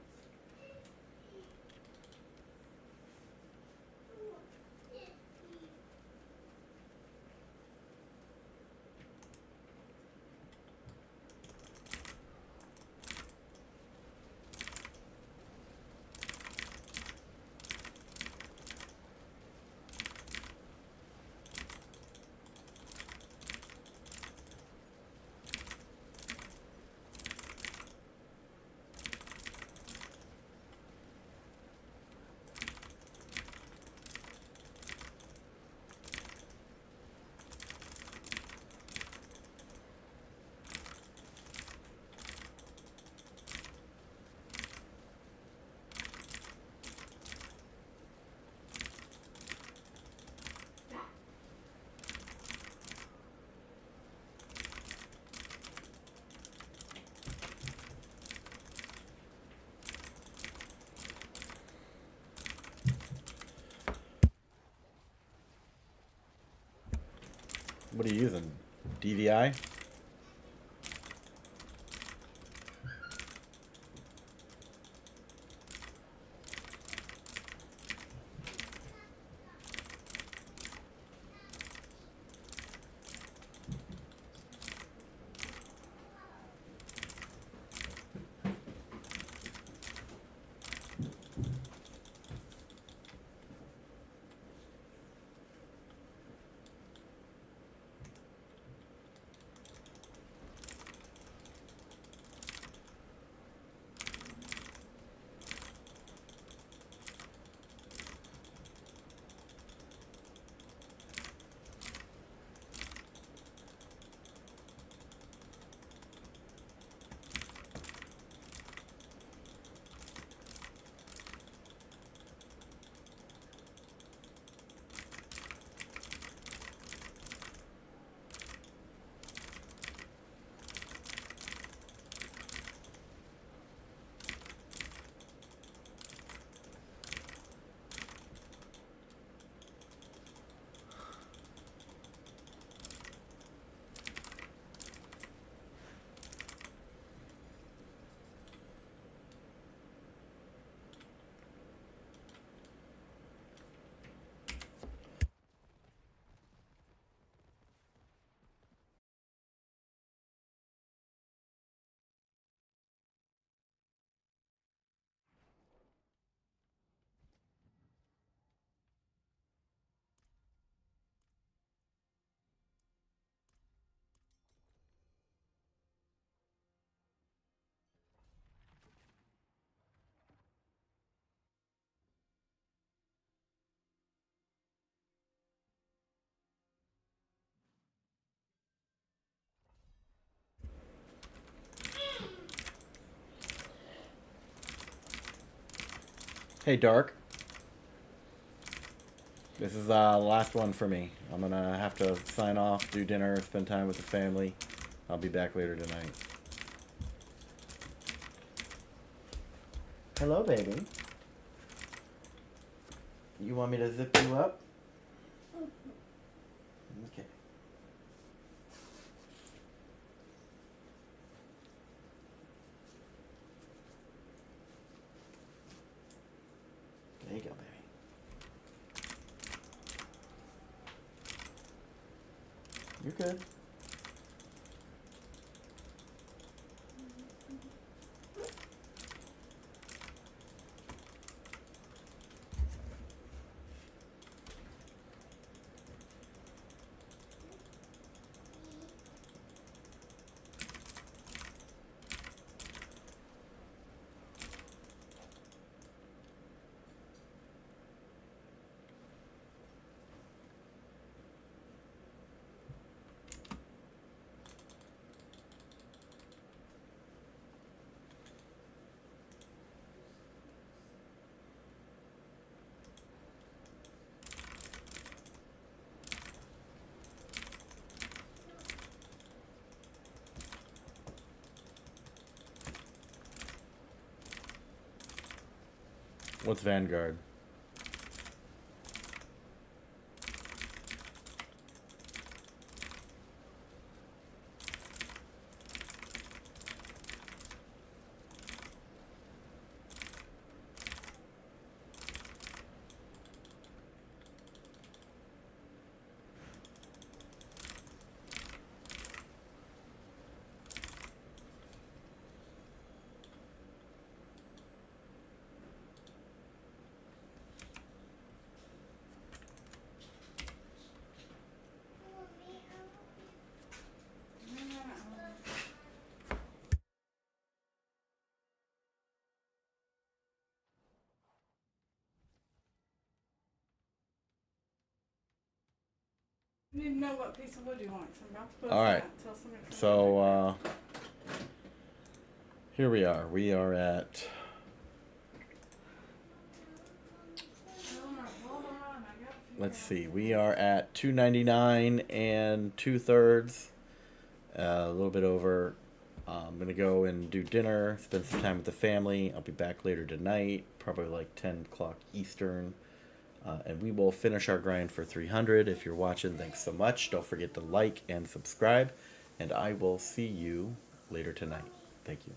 What are you using? DVI? Hey, Dark. This is the last one for me. I'm gonna have to sign off, do dinner, spend time with the family. I'll be back later tonight. Hello, baby. You want me to zip you up? Okay. There you go, baby. You're good. What's Vanguard? You need to know what piece of wood you want, so I'm about to put All right. Tell somebody to So, here we are. We are at... Hold on, I got a few Let's more. see. We are at 299 and 2/3. A little bit over. I'm going to go and do dinner, spend some time with the family. I'll be back later tonight, probably like 10 o'clock Eastern. And we will finish our grind for 300. If you're watching, thanks so much. Don't forget to like and subscribe. And I will see you later tonight. Thank you.